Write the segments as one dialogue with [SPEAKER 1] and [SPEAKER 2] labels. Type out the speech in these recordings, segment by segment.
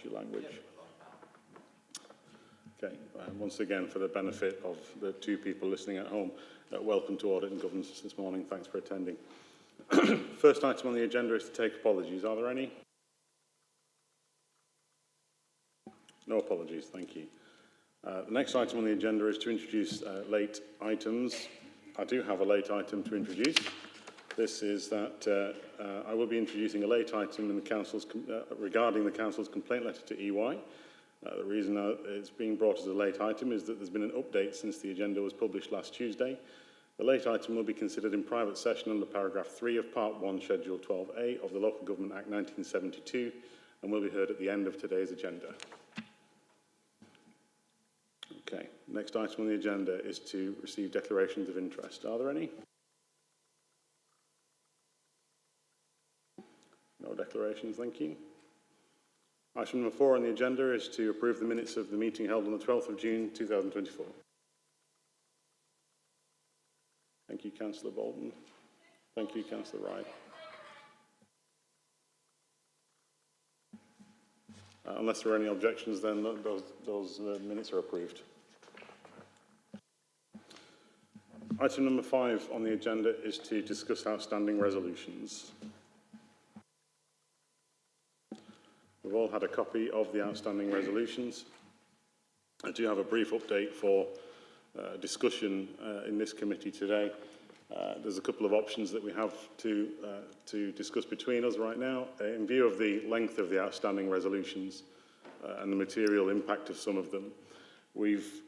[SPEAKER 1] watch your language. Okay, once again, for the benefit of the two people listening at home, welcome to Audit and Governance this morning. Thanks for attending. First item on the agenda is to take apologies. Are there any? No apologies, thank you. The next item on the agenda is to introduce late items. I do have a late item to introduce. This is that I will be introducing a late item in the Council's regarding the Council's complaint letter to EY. The reason it's being brought as a late item is that there's been an update since the agenda was published last Tuesday. The late item will be considered in private session under paragraph 3 of Part 1, Schedule 12A of the Local Government Act 1972 and will be heard at the end of today's agenda. Okay, next item on the agenda is to receive declarations of interest. Are there any? No declarations, thank you. Item number 4 on the agenda is to approve the minutes of the meeting held on the 12th of June 2024. Thank you, Councillor Bolton. Thank you, Councillor Wright. Unless there are any objections, then those minutes are approved. Item number 5 on the agenda is to discuss outstanding resolutions. We've all had a copy of the outstanding resolutions. I do have a brief update for discussion in this committee today. There's a couple of options that we have to discuss between us right now. In view of the length of the outstanding resolutions and the material impact of some of them, we've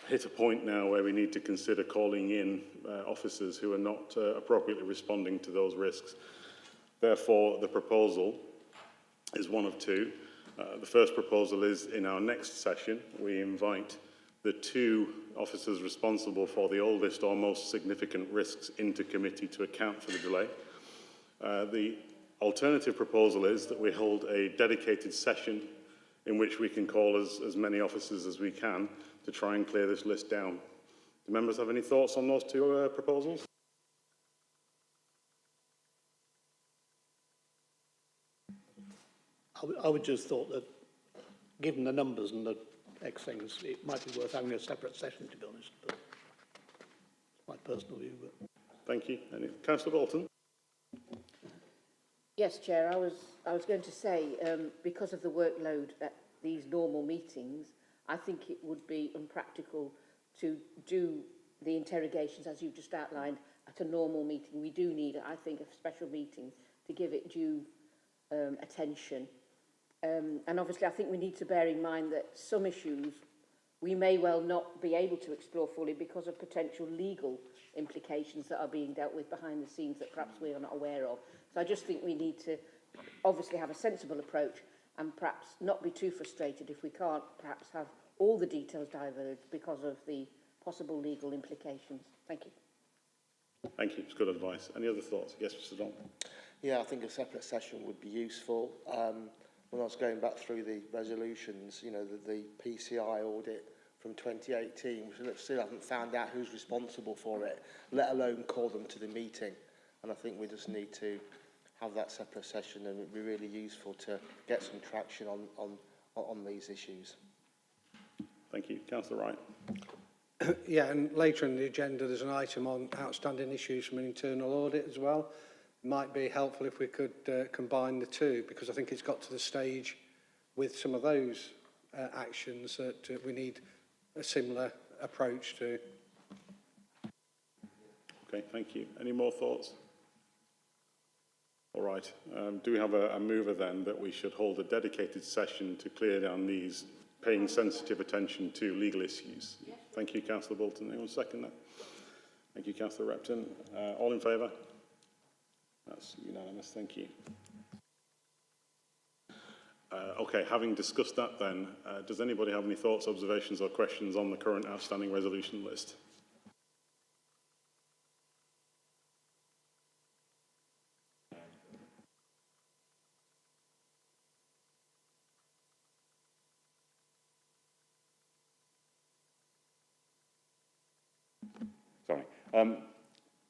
[SPEAKER 1] hit a point now where we need to consider calling in officers who are not appropriately responding to those risks. Therefore, the proposal is one of two. The first proposal is in our next session, we invite the 2 officers responsible for the oldest or most significant risks into committee to account for the delay. The alternative proposal is that we hold a dedicated session in which we can call as many officers as we can to try and clear this list down. Do members have any thoughts on those 2 proposals?
[SPEAKER 2] I would just thought that, given the numbers and the X things, it might be worth having a separate session, to be honest. But it's my personal view. But.
[SPEAKER 1] Thank you. Councillor Bolton?
[SPEAKER 3] Yes, Chair. I was going to say, because of the workload at these normal meetings, I think it would be unpractical to do the interrogations, as you've just outlined, at a normal meeting. We do need, I think, a special meeting to give it due attention. And obviously, I think we need to bear in mind that some issues we may well not be able to explore fully because of potential legal implications that are being dealt with behind the scenes that perhaps we are not aware of. So I just think we need to obviously have a sensible approach and perhaps not be too frustrated if we can't perhaps have all the details diverged because of the possible legal implications. Thank you.
[SPEAKER 1] Thank you. It's good advice. Any other thoughts? Yes, Mr. Don.
[SPEAKER 4] Yeah, I think a separate session would be useful. When I was going back through the resolutions, you know, the PCI audit from 2018, we still haven't found out who's responsible for it, let alone call them to the meeting. And I think we just need to have that separate session, and it'd be really useful to get some traction on these issues. Thank you. Councillor Wright.
[SPEAKER 5] Yeah, and later in the agenda there's an item on outstanding issues from an internal audit as well. It might be helpful if we could combine the two, because I think it's got to the stage with some of those actions that we need a similar approach to.
[SPEAKER 1] Okay, thank you. Any more thoughts? All right. Do we have a mover then that we should hold a dedicated session to clear down these, paying sensitive attention to legal issues? Yes. Thank you, Councillor Bolton. Anyone second that? Thank you, Councillor Repton. All in favour? That's unanimous. Thank you. Okay, having discussed that then, does anybody have any thoughts, observations or questions on the current outstanding resolution list?
[SPEAKER 6] Sorry.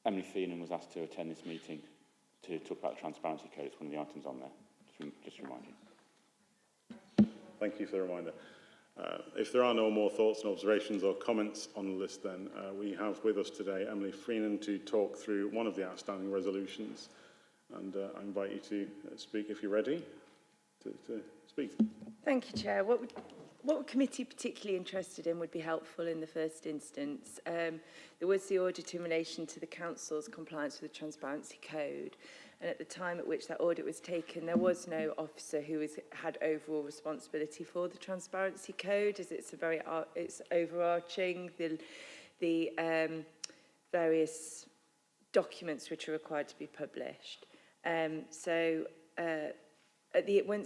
[SPEAKER 6] Emily Feenan was asked to attend this meeting to talk about the transparency code. It's one of the items on there. Just remind you.
[SPEAKER 1] Thank you for the reminder. If there are no more thoughts and observations or comments on the list, then we have with us today Emily Freenan to talk through one of the outstanding resolutions. And I invite you to speak if you're ready to speak.
[SPEAKER 7] Thank you, Chair. What would committee particularly interested in would be helpful in the first instance. There was the audit in relation to the Council's compliance with the Transparency Code. And at the time at which that audit was taken, there was no officer who had overall responsibility for the Transparency Code, as it's it's overarching the various documents which are required to be published. Once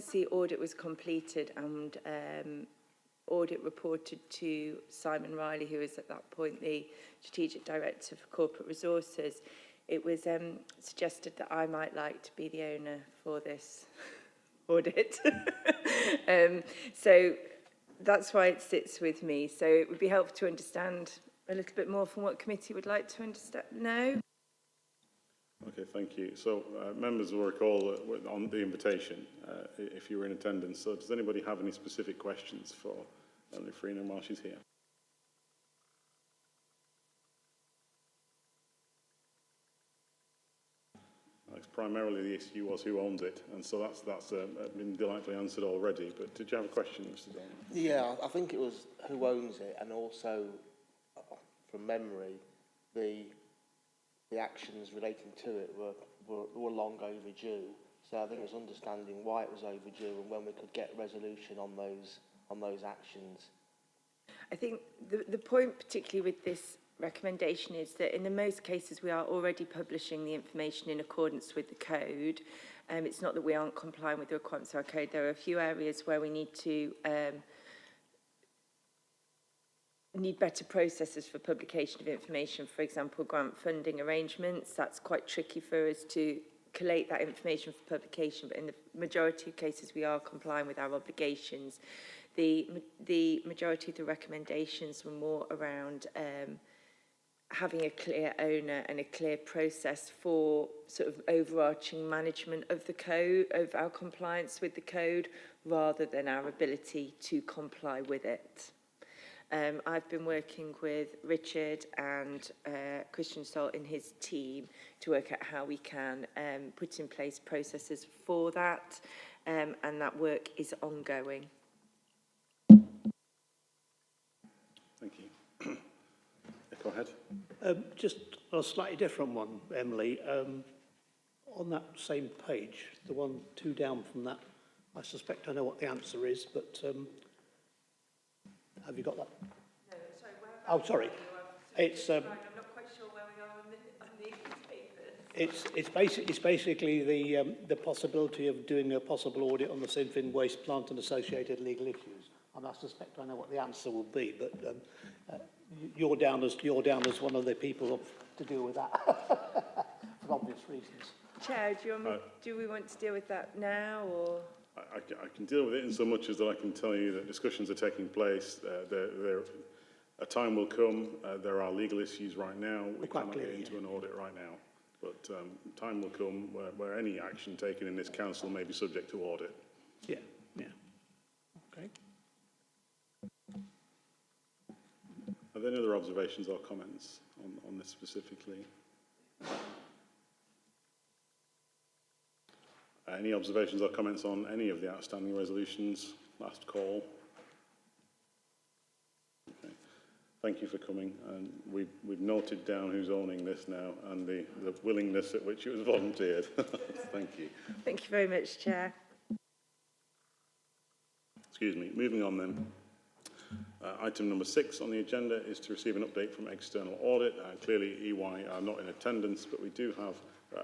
[SPEAKER 7] the audit was completed and audit reported to Simon Riley, who was at that point the Strategic Director for Corporate Resources, it was suggested that I might like to be the owner for this audit. So that's why it sits with me. So it would be helpful to understand a little bit more from what committee would like to know.
[SPEAKER 1] Okay, thank you. So members will recall on the invitation, if you were in attendance. So does anybody have any specific questions for Emily Freenan while she's here? Primarily the issue was who owns it, and so that's been delightfully answered already. But did you have a question, Mr. Donald?
[SPEAKER 4] Yeah, I think it was who owns it, and also, from memory, the actions relating to it were long overdue. So I think it was understanding why it was overdue and when we could get resolution on those actions. I
[SPEAKER 7] think the point particularly with this recommendation is that in the most cases we are already publishing the information in accordance with the code. It's not that we aren't complying with the requirements of our code. There are a few areas where we need to need better processes for publication of information, for example, grant funding arrangements. That's quite tricky for us to collate that information for publication, but in the majority of cases we are complying with our obligations. The majority of the recommendations were more around having a clear owner and a clear process for sort of overarching management of the code, of our compliance with the code, rather than our ability to comply with it. I've been working with Richard and Christian Salt in his team to work out how we can put in place processes for that, and that work is ongoing.
[SPEAKER 1] Thank you. Go ahead.
[SPEAKER 2] Just a slightly different one, Emily. On that same page, the two down from that, I suspect I know what the answer is, but have you got that?
[SPEAKER 7] No, sorry,
[SPEAKER 2] oh, sorry. It's
[SPEAKER 7] I'm not quite sure where we are on the papers.
[SPEAKER 2] It's basically the possibility of doing a possible audit on the Sinfin waste plant and associated legal issues. And I suspect I know what the answer will be, but you're down as one of the people to deal with that for obvious reasons.
[SPEAKER 7] Chair, do we want to deal with that now, or?
[SPEAKER 1] I can deal with it in so much as that I can tell you that discussions are taking place. A time will come. There are legal issues right now. We cannot get into an audit right now. But time will come where any action taken in this council may be subject to audit.
[SPEAKER 2] Yeah. Okay.
[SPEAKER 1] Are there any other observations or comments on this specifically? Any observations or comments on any of the outstanding resolutions? Last call. Okay. Thank you for coming. And we've noted down who's owning this now and the willingness at which it was volunteered. Thank you.
[SPEAKER 7] Thank you very much, Chair.
[SPEAKER 1] Excuse me. Moving on then. Item number 6 on the agenda is to receive an update from external audit. Clearly, EY are not in attendance, but we do have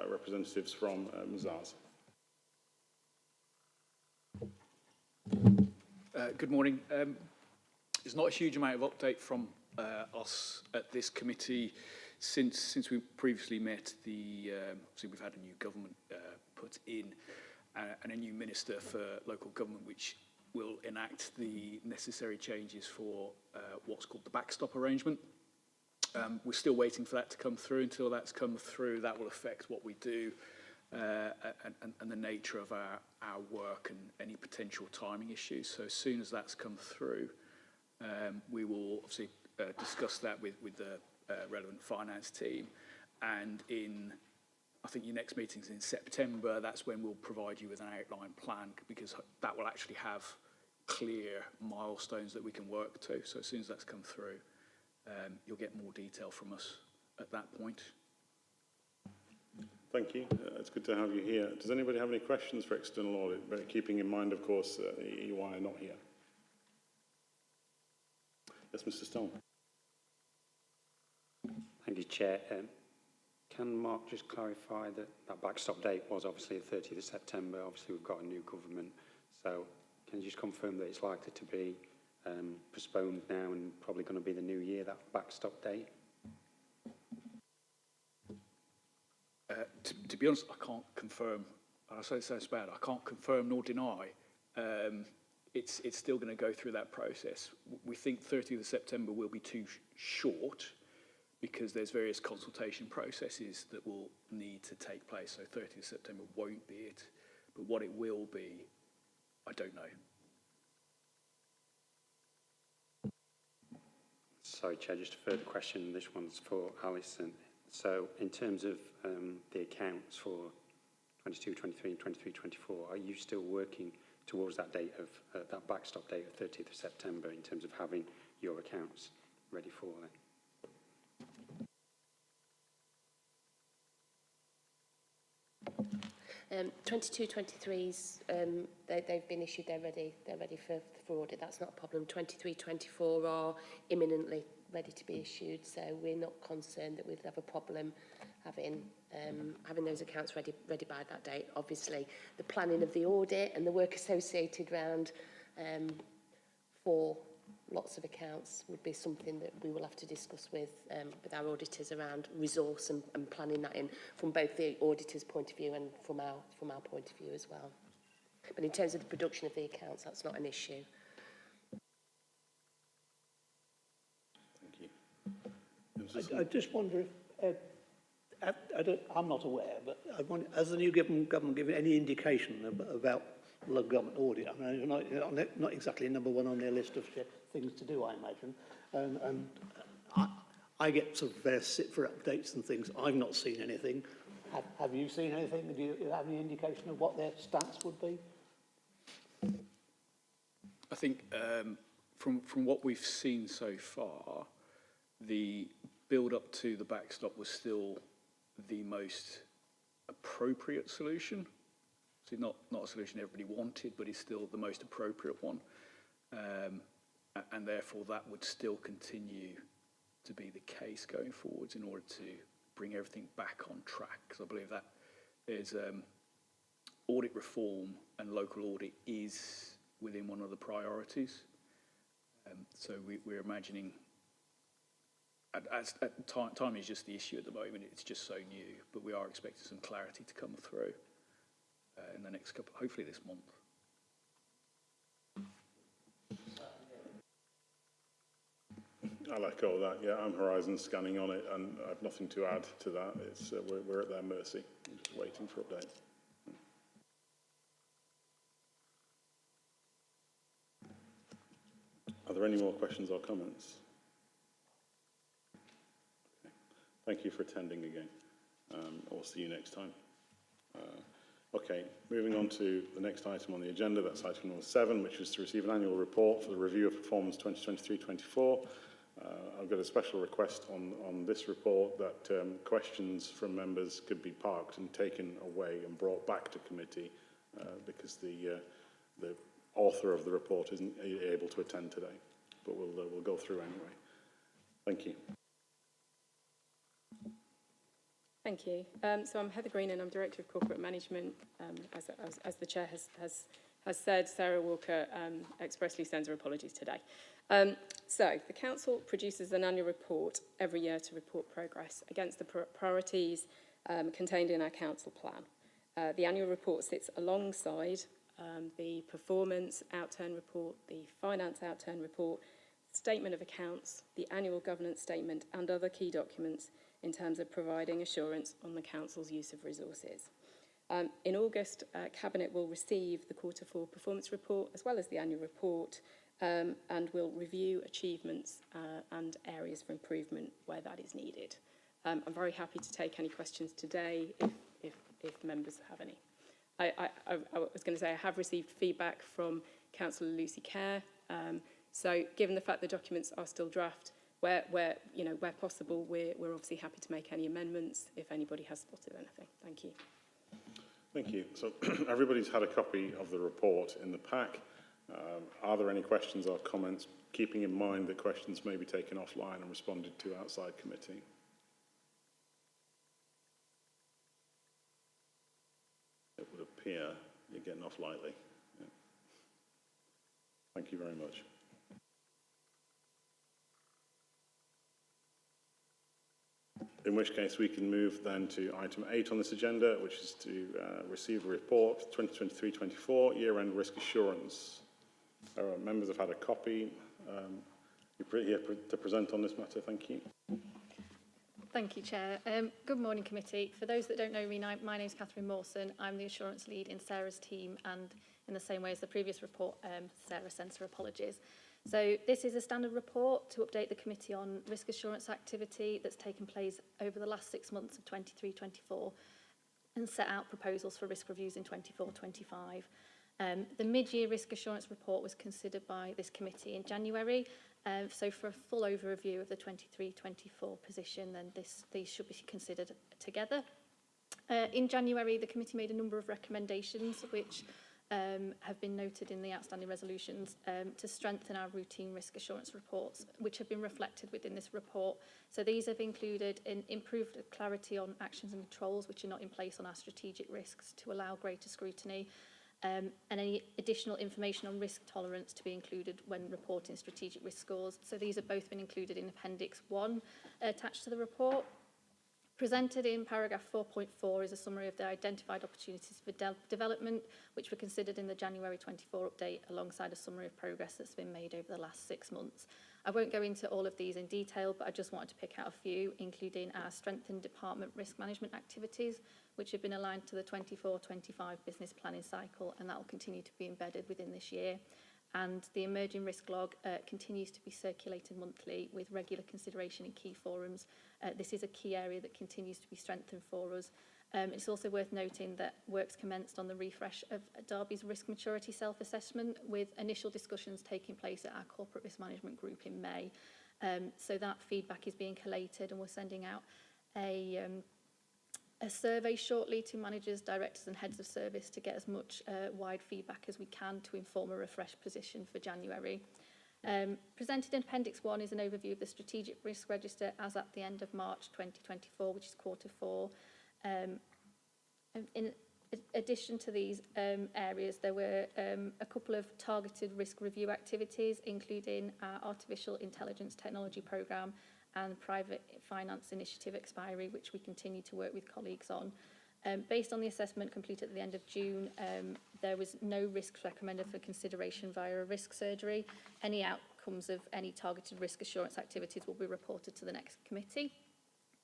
[SPEAKER 1] representatives from Mazars.
[SPEAKER 8] Good morning. There's not a huge amount of update from us at this committee since we previously met. So we've had a new government put in and a new minister for local government, which will enact the necessary changes for what's called the backstop arrangement. We're still waiting for that to come through. Until that's come through, that will affect what we do and the nature of our work and any potential timing issues. So as soon as that's come through, we will obviously discuss that with the relevant finance team, and I think your next meeting's in September. That's when we'll provide you with an outline plan, because that will actually have clear milestones that we can work to. So as soon as that's come through, you'll get more detail from us at that point.
[SPEAKER 1] Thank you. It's good to have you here. Does anybody have any questions for external audit? But keeping in mind, of course, EY are not here. Yes, Mr. Stone.
[SPEAKER 9] Thank you, Chair. Can Mark just clarify that that backstop date was obviously the 30th of September? Obviously, we've got a new government. So can you just confirm that it's likely to be postponed now and probably going to be the new year, that backstop date?
[SPEAKER 8] To be honest, I can't confirm. I say it sounds bad. I can't confirm nor deny. It's still going to go through that process. We think 30th of September will be too short, because there's various consultation processes that will need to take place. So 30th of September won't be it, but what it will be, I don't know.
[SPEAKER 9] Sorry, Chair, just a further question. This one's for Alison. So in terms of the accounts for 22, 23 and 23, 24, are you still working towards that date of that backstop date of 30th of September in terms of having your accounts ready for then?
[SPEAKER 10] 22, 23s, they've been issued, they're ready for audit, that's not a problem. 23, 24 are imminently ready to be issued, so we're not concerned that we'd have a problem having those accounts ready by that date. Obviously, the planning of the audit and the work associated around for lots of accounts would be something that we will have to discuss with our auditors around resource and planning that in from both the auditor's point of view and from our point of view as well. But in terms of the production of the accounts, that's not an issue.
[SPEAKER 1] Thank you.
[SPEAKER 2] I just wonder if, I'm not aware, but I wonder, has the new government given any indication about local government audit? I mean, not exactly number one on their list of things to do, I imagine. And I get sort of sit for updates and things. I've not seen anything. Have you seen anything? Do you have any indication of what their stance would be?
[SPEAKER 8] I think from what we've seen so far, the build-up to the backstop was still the most appropriate solution. So not a solution everybody wanted, but it's still the most appropriate one. And therefore that would still continue to be the case going forwards in order to bring everything back on track. Because I believe that is audit reform and local audit is within one of the priorities. So we're imagining, time is just the issue at the moment, it's just so new, but we are expecting some clarity to come through in the next couple, hopefully this month.
[SPEAKER 1] I like all that. Yeah, I'm horizon scanning on it, and I have nothing to add to that. It's we're at their mercy, just waiting for updates. Are there any more questions or comments? Okay. Thank you for attending again. I'll see you next time. Okay, moving on to the next item on the agenda, that's item number 7, which is to receive an annual report for the review of performance 2023-24. I've got a special request on this report that questions from members could be parked and taken away and brought back to committee because the author of the report isn't able to attend today, but we'll go through anyway. Thank you.
[SPEAKER 11] Thank you. So I'm Heather Green and I'm Director of Corporate Management. As the Chair has said, Sarah Walker expressly sends her apologies today. So the Council produces an annual report every year to report progress against the priorities contained in our Council plan. The annual report sits alongside the performance outturn report, the finance outturn report, statement of accounts, the annual governance statement and other key documents in terms of providing assurance on the Council's use of resources. In August, Cabinet will receive the Q4 performance report as well as the annual report, and will review achievements and areas for improvement where that is needed. I'm very happy to take any questions today if members have any. I was going to say I have received feedback from Councillor Lucy Kerr. So given the fact the documents are still draft, where possible, we're obviously happy to make any amendments if anybody has spotted anything. Thank you.
[SPEAKER 1] Thank you. So everybody's had a copy of the report in the pack. Are there any questions or comments, keeping in mind that questions may be taken offline and responded to outside committee? It would appear you're getting off lightly. Yeah. Thank you very much. In which case we can move then to item 8 on this agenda, which is to receive a report 2023-24 year-end risk assurance. Our members have had a copy. You're here to present on this matter. Thank you.
[SPEAKER 12] Thank you, Chair. Good morning, committee. For those that don't know me, my name is Catherine Mawson. I'm the assurance lead in Sarah's team, and in the same way as the previous report, Sarah sends her apologies. So this is a standard report to update the committee on risk assurance activity that's taken place over the last 6 months of 23-24 and set out proposals for risk reviews in 24-25. The mid-year risk assurance report was considered by this committee in January. So for a full overview of the 23-24 position, then these should be considered together. In January, the committee made a number of recommendations which have been noted in the outstanding resolutions to strengthen our routine risk assurance reports, which have been reflected within this report. So these have included an improved clarity on actions and controls which are not in place on our strategic risks to allow greater scrutiny, and any additional information on risk tolerance to be included when reporting strategic risk scores. So these have both been included in Appendix 1 attached to the report. Presented in paragraph 4.4 is a summary of the identified opportunities for development, which were considered in the January 24 update, alongside a summary of progress that's been made over the last 6 months. I won't go into all of these in detail, but I just wanted to pick out a few, including our strengthened department risk management activities, which have been aligned to the 24-25 business planning cycle, and that will continue to be embedded within this year. And the emerging risk log continues to be circulated monthly with regular consideration in key forums. This is a key area that continues to be strengthened for us. It's also worth noting that works commenced on the refresh of Derby's risk maturity self-assessment, with initial discussions taking place at our corporate risk management group in May. So that feedback is being collated, and we're sending out a survey shortly to managers, directors and heads of service to get as much wide feedback as we can to inform a refreshed position for January. Presented in Appendix 1 is an overview of the strategic risk register as at the end of March 2024, which is Q4. In addition to these areas, there were a couple of targeted risk review activities, including our artificial intelligence technology programme and private finance initiative expiry, which we continue to work with colleagues on. Based on the assessment completed at the end of June, there was no risks recommended for consideration via a risk surgery. Any outcomes of any targeted risk assurance activities will be reported to the next committee.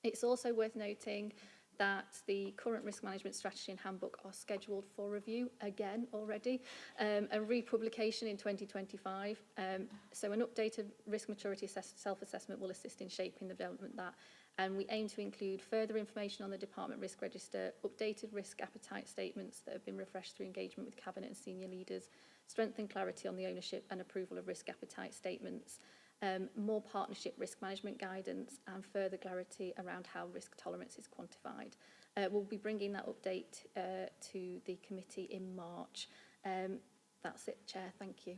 [SPEAKER 12] It's also worth noting that the current risk management strategy and handbook are scheduled for review again already, and republication in 2025. So an updated risk maturity self-assessment will assist in shaping the development of that, and we aim to include further information on the department risk register, updated risk appetite statements that have been refreshed through engagement with cabinet and senior leaders, strengthen clarity on the ownership and approval of risk appetite statements, more partnership risk management guidance, and further clarity around how risk tolerance is quantified. We'll be bringing that update to the committee in March. That's it, Chair. Thank you.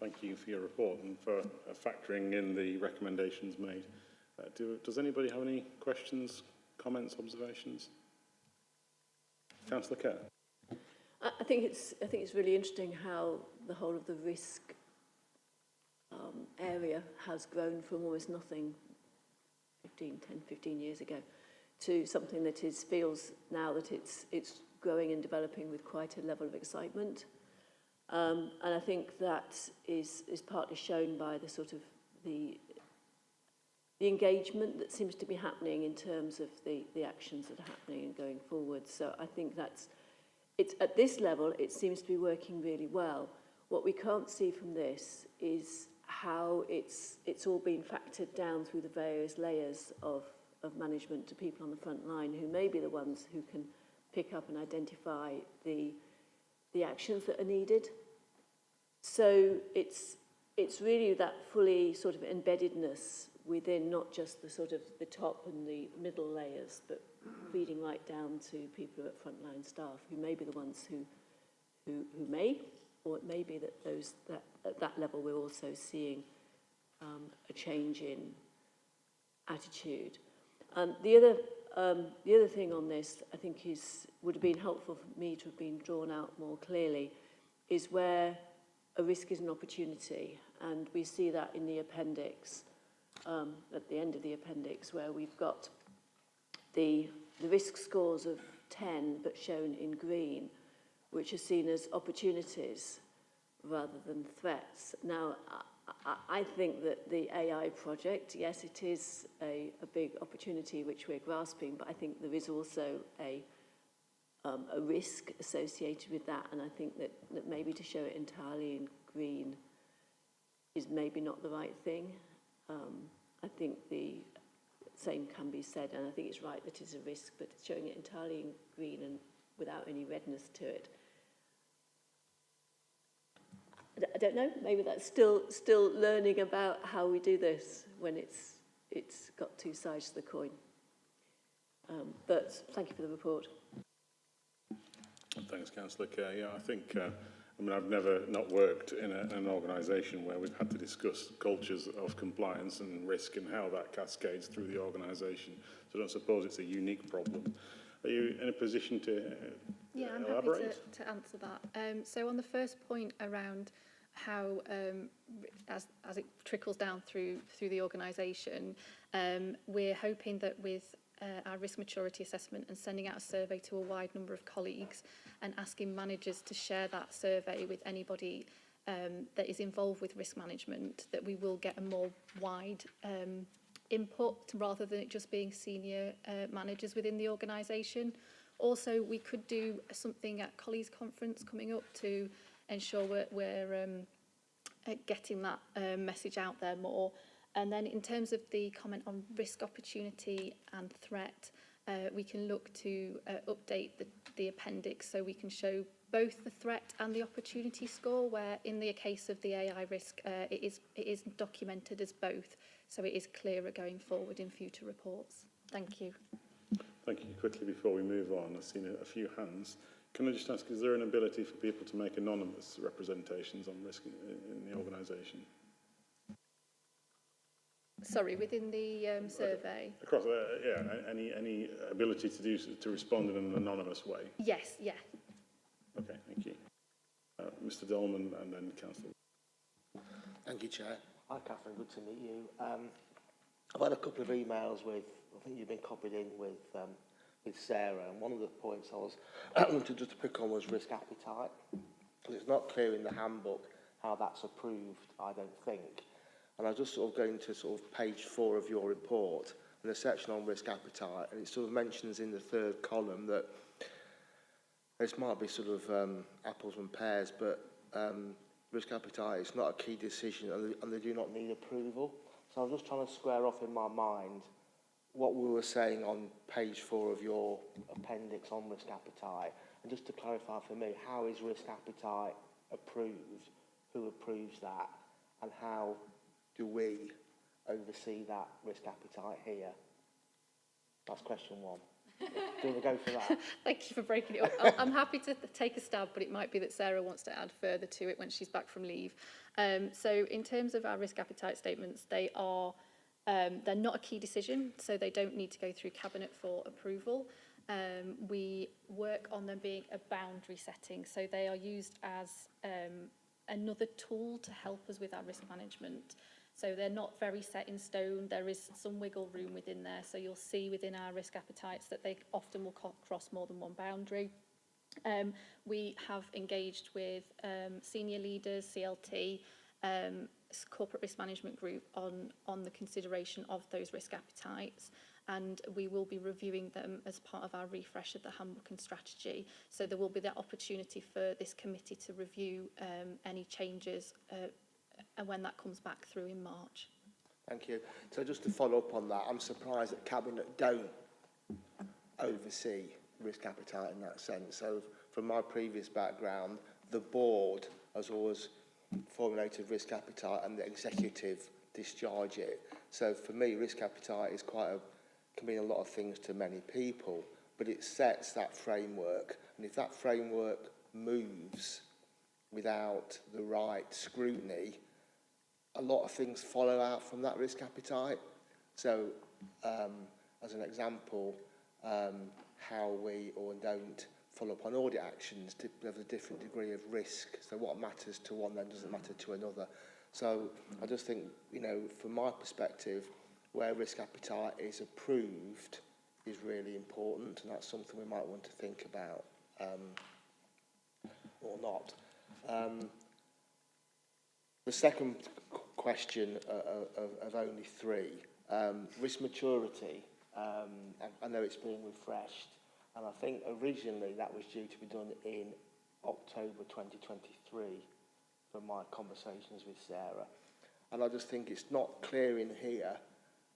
[SPEAKER 1] Thank you for your report and for factoring in the recommendations made. Does anybody have any questions, comments, observations? Councillor Kerr.
[SPEAKER 13] I think it's really interesting how the whole of the risk area has grown from almost nothing 15 years ago to something that feels now that it's growing and developing with quite a level of excitement. And I think that is partly shown by the sort of the engagement that seems to be happening in terms of the actions that are happening and going forward. So I think it's at this level, it seems to be working really well. What we can't see from this is how it's all been factored down through the various layers of management to people on the front line who may be the ones who can pick up and identify the actions that are needed. So it's really that fully sort of embeddedness within not just the sort of the top and the middle layers, but feeding right down to people at frontline staff who may be the ones who may, or it may be that at that level we're also seeing a change in attitude. And the other thing on this, I think, would have been helpful for me to have been drawn out more clearly, is where a risk is an opportunity, and we see that in the appendix, at the end of the appendix, where we've got the risk scores of 10, but shown in green, which are seen as opportunities rather than threats. Now, I think that the AI project, yes, it is a big opportunity which we're grasping, but I think there is also a risk associated with that, and I think that maybe to show it entirely in green is maybe not the right thing. I think the same can be said, and I think it's right that it's a risk, but showing it entirely in green and without any redness to it, I don't know, maybe that's still learning about how we do this when it's got two sides to the coin. But thank you for the report.
[SPEAKER 1] Thanks, Councillor Kerr. Yeah, I think, I mean, I've never not worked in an organisation where we've had to discuss cultures of compliance and risk and how that cascades through the organisation. So I don't suppose it's a unique problem. Are you in a position to
[SPEAKER 12] Yeah, I'm
[SPEAKER 1] elaborate?
[SPEAKER 12] happy to answer that. So on the first point around how, as it trickles down through the organisation, we're hoping that with our risk maturity assessment and sending out a survey to a wide number of colleagues and asking managers to share that survey with anybody that is involved with risk management, that we will get a more wide input rather than it just being senior managers within the organisation. Also, we could do something at colleagues conference coming up to ensure we're getting that message out there more. And then in terms of the comment on risk, opportunity and threat, we can look to update the appendix so we can show both the threat and the opportunity score, where in the case of the AI risk, it is documented as both, so it is clearer going forward in future reports. Thank you.
[SPEAKER 1] Thank you. Quickly before we move on, I've seen a few hands. Can I just ask, is there an ability for people to make anonymous representations on risk in the organisation?
[SPEAKER 12] Sorry, within the survey?
[SPEAKER 1] Across, yeah, any ability to respond in an anonymous way?
[SPEAKER 12] Yes, yeah.
[SPEAKER 1] Okay, thank you. Mr. Dolman and then Councillor.
[SPEAKER 4] Thank you, Chair. Hi, Catherine. Good to meet you. I've had a couple of emails with, I think you've been copied in with Sarah, and one of the points I was wanted just to pick on was risk appetite. It's not clear in the handbook how that's approved, I don't think. And I was just sort of going to sort of page 4 of your report and the section on risk appetite, and it sort of mentions in the third column that this might be sort of apples and pears, but risk appetite is not a key decision, and they do not need approval. So I was just trying to square off in my mind what we were saying on page 4 of your appendix on risk appetite, and just to clarify for me, how is risk appetite approved? Who approves that? And how do we oversee that risk appetite here? That's question 1. Do you want to go for that?
[SPEAKER 12] Thank you for breaking it up. I'm happy to take a stab, but it might be that Sarah wants to add further to it when she's back from leave. So in terms of our risk appetite statements, they're not a key decision, so they don't need to go through Cabinet for approval. We work on them being a boundary setting, so they are used as another tool to help us with our risk management. So they're not very set in stone. There is some wiggle room within there. So you'll see within our risk appetites that they often will cross more than one boundary. We have engaged with senior leaders, CLT, corporate risk management group on the consideration of those risk appetites, and we will be reviewing them as part of our refresh of the handbook and strategy. So there will be that opportunity for this committee to review any changes and when that comes back through in March.
[SPEAKER 4] Thank you. So just to follow up on that, I'm surprised that Cabinet don't oversee risk appetite in that sense. So from my previous background, the board has always formulated risk appetite and the executive discharge it. So for me, risk appetite is can mean a lot of things to many people, but it sets that framework. And if that framework moves without the right scrutiny, a lot of things follow out from that risk appetite. So, as an example, how we or don't follow up on audit actions have a different degree of risk. So what matters to one then doesn't matter to another. So I just think, you know, from my perspective, where risk appetite is approved is really important, and that's something we might want to think about or not. The second question of only three, risk maturity. I know it's being refreshed, and I think originally that was due to be done in October 2023 from my conversations with Sarah. And I just think it's not clear in here,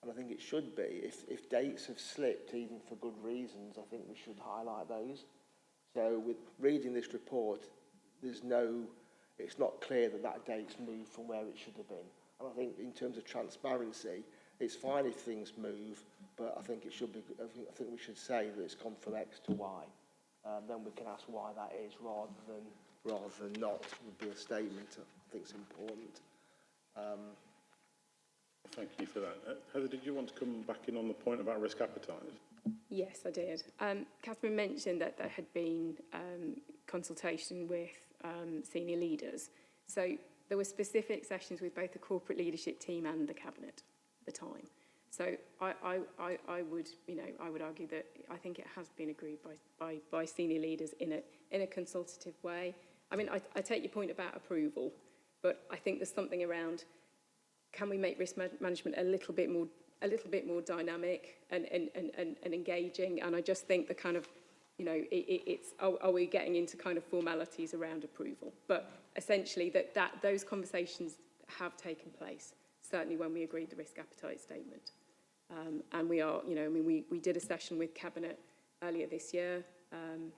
[SPEAKER 4] and I think it should be. If dates have slipped, even for good reasons, I think we should highlight those. So with reading this report, it's not clear that that date's moved from where it should have been. And I think in terms of transparency, it's fine if things move, but I think it should be. I think we should say that it's gone from X to Y. Then we can ask why that is, rather than not. Would be a statement. I think it's important.
[SPEAKER 1] Thank you for that. Heather, did you want to come back in on the point about risk appetite?
[SPEAKER 11] Yes, I did. Catherine mentioned that there had been consultation with senior leaders. So there were specific sessions with both the corporate leadership team and the cabinet at the time. So I would argue that I think it has been agreed by senior leaders in a consultative way. I mean, I take your point about approval, but I think there's something around, can we make risk management a little bit more dynamic and engaging? And I just think the kind of, you know, are we getting into kind of formalities around approval? But essentially that those conversations have taken place, certainly when we agreed the risk appetite statement. And we are, you know, I mean, we did a session with Cabinet earlier this year,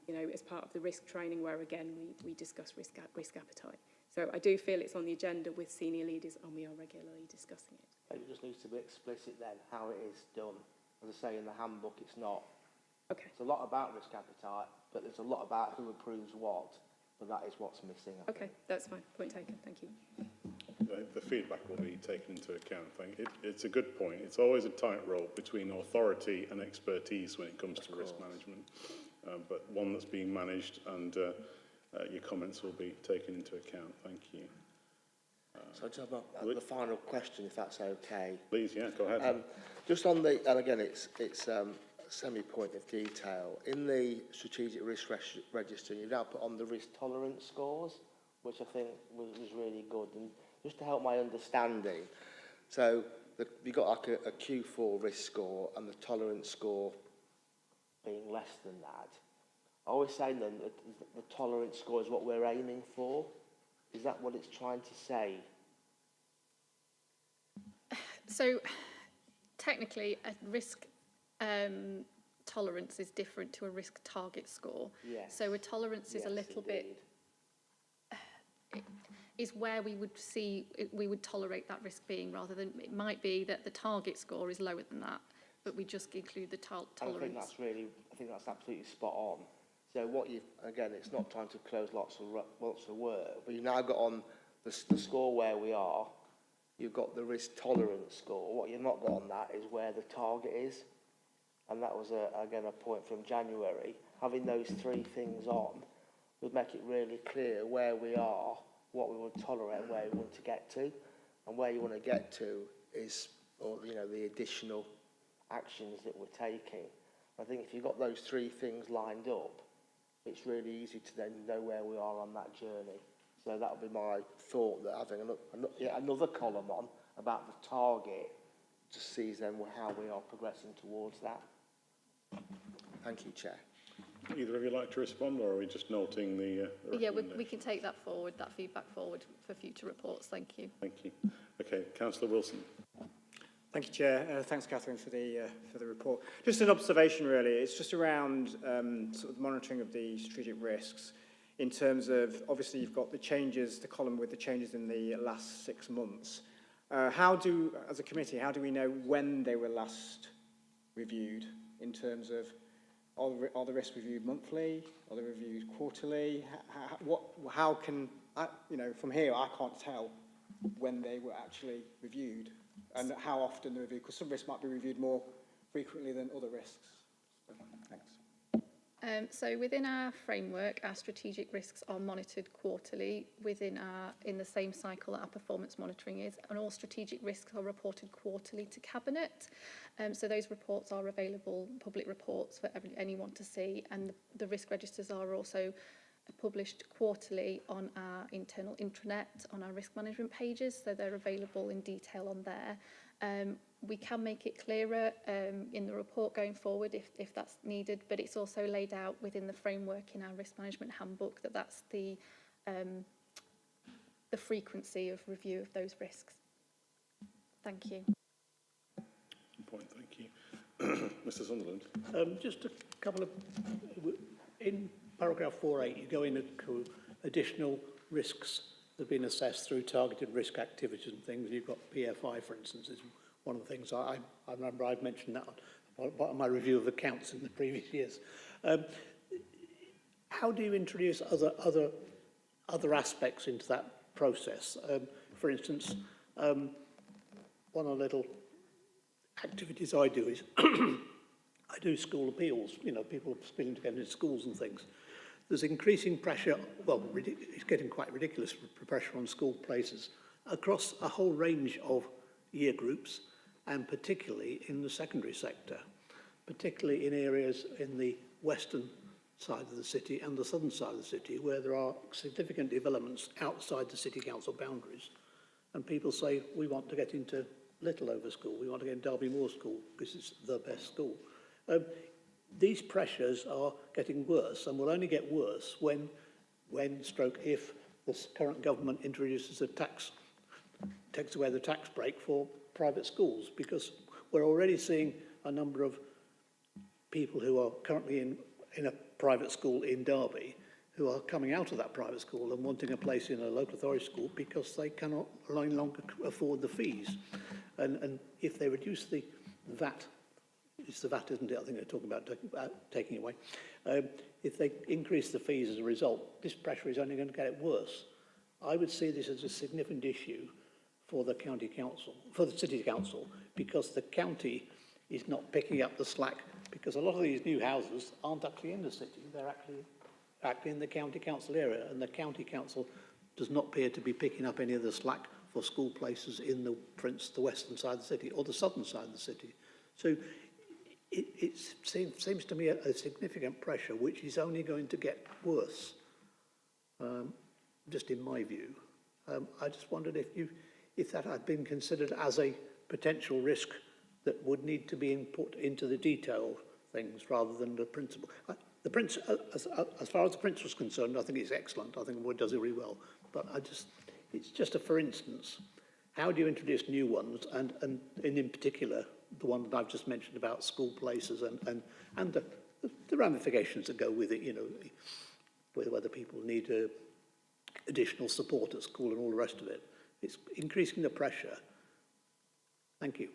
[SPEAKER 11] you know, as part of the risk training, where again we discussed risk appetite. So I do feel it's on the agenda with senior leaders, and we are regularly discussing it.
[SPEAKER 4] It just needs to be explicit then how it is done. As I say, in the handbook, it's not.
[SPEAKER 11] Okay.
[SPEAKER 4] It's a lot about risk appetite, but there's a lot about who approves what. But that is what's missing. I think.
[SPEAKER 11] That's fine. Point taken. Thank you.
[SPEAKER 1] The feedback will be taken into account. I think it's a good point. It's always a tightrope between authority and expertise when it comes to risk management, but one that's being managed, and your comments will be taken into account. Thank you.
[SPEAKER 4] So to have the final question, if that's okay.
[SPEAKER 1] Please, yeah, go ahead.
[SPEAKER 4] Just on the, and again, it's semi-point of detail. In the strategic risk register, you've now put on the risk tolerance scores, which I think was really good. And just to help my understanding, so you've got like a Q4 risk score and the tolerance score being less than that. I always say then that the tolerance score is what we're aiming for. Is that what it's trying to say?
[SPEAKER 12] So technically, a risk tolerance is different to a risk target score.
[SPEAKER 4] Yes.
[SPEAKER 12] So a tolerance is a little bit, is where we would tolerate that risk being, rather than, it might be that the target score is lower than that, but we just include the tolerance.
[SPEAKER 4] I think that's absolutely spot on. So what you've, again, it's not trying to close lots of work, but you've now got on the score where we are, you've got the risk tolerance score. What you've not got on that is where the target is. And that was, again, a point from January. Having those three things on would make it really clear where we are, what we would tolerate, and where we want to get to. And where you want to get to is, or you know, the additional actions that we're taking. I think if you've got those three things lined up, it's really easy to then know where we are on that journey. So that would be my thought, that having another column on about the target just sees then how we are progressing towards that. Thank you, Chair.
[SPEAKER 1] Either of you like to respond, or are we just noting the
[SPEAKER 12] Yeah, we can take that forward, that feedback forward for future reports. Thank you.
[SPEAKER 1] Thank you. Okay, Councillor Wilson.
[SPEAKER 14] Thank you, Chair. Thanks, Catherine, for the report. Just an observation, really. It's just around sort of monitoring of the strategic risks in terms of, obviously, you've got the changes, the column with the changes in the last 6 months. As a committee, how do we know when they were last reviewed in terms of, are the risks reviewed monthly? Are they reviewed quarterly? How can, from here, I can't tell when they were actually reviewed and how often they're reviewed, because some risks might be reviewed more frequently than other risks. So, thanks.
[SPEAKER 12] So within our framework, our strategic risks are monitored quarterly in the same cycle that our performance monitoring is, and all strategic risks are reported quarterly to Cabinet. So those reports are available, public reports for anyone to see, and the risk registers are also published quarterly on our internal intranet, on our risk management pages, so they're available in detail on there. We can make it clearer in the report going forward if that's needed, but it's also laid out within the framework in our risk management handbook that's the frequency of review of those risks. Thank you.
[SPEAKER 1] Point, thank you. Mr. Sunderland.
[SPEAKER 2] Just a couple of, in paragraph 4.8, you go into additional risks that have been assessed through targeted risk activities and things. You've got PFI, for instance, is one of the things I remember I've mentioned that on my review of accounts in the previous years. How do you introduce other aspects into that process? For instance, one of the little activities I do is I do school appeals. People spilling to get into schools and things. There's increasing pressure, well, it's getting quite ridiculous, pressure on school places across a whole range of year groups, and particularly in the secondary sector, particularly in areas in the western side of the city and the southern side of the city, where there are significant developments outside the city council boundaries. And people say, we want to get into Littleover School, we want to get into Derby Moor School because it's the best school. These pressures are getting worse and will only get worse when if the current government introduces a tax, takes away the tax break for private schools, because we're already seeing a number of people who are currently in a private school in Derby who are coming out of that private school and wanting a place in a local authority school because they cannot no longer afford the fees. And if they reduce the VAT, it's the VAT, isn't it? I think they're talking about taking away. If they increase the fees as a result, this pressure is only going to get worse. I would see this as a significant issue for the county council, for the city council, because the county is not picking up the slack, because a lot of these new houses aren't actually in the city, they're actually in the county council area, and the county council does not appear to be picking up any of the slack for school places in the western side of the city or the southern side of the city. So it seems to me a significant pressure which is only going to get worse, just in my view. I just wondered if that had been considered as a potential risk that would need to be input into the detail of things rather than the principle. As far as the principle is concerned, I think it's excellent. I think it does it really well. But it's just a for instance. How do you introduce new ones, and in particular the one that I've just mentioned about school places and the ramifications that go with it, whether people need additional support at school and all the rest of it. It's increasing the pressure. Thank you.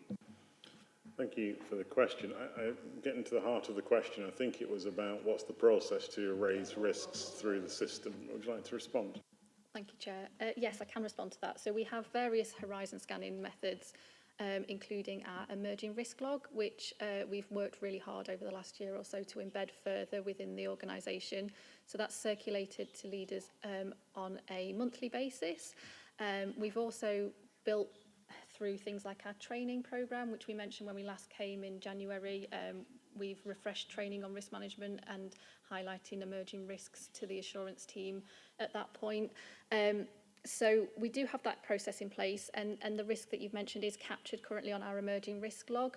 [SPEAKER 1] Thank you for the question. Getting to the heart of the question, I think it was about what's the process to raise risks through the system. Would you like to respond?
[SPEAKER 12] Thank you, Chair. Yes, I can respond to that. So we have various horizon scanning methods, including our emerging risk log, which we've worked really hard over the last year or so to embed further within the organisation. So that's circulated to leaders on a monthly basis. We've also built through things like our training programme, which we mentioned when we last came in January. we've refreshed training on risk management and highlighting emerging risks to the assurance team at that point. So we do have that process in place, and the risk that you've mentioned is captured currently on our emerging risk log.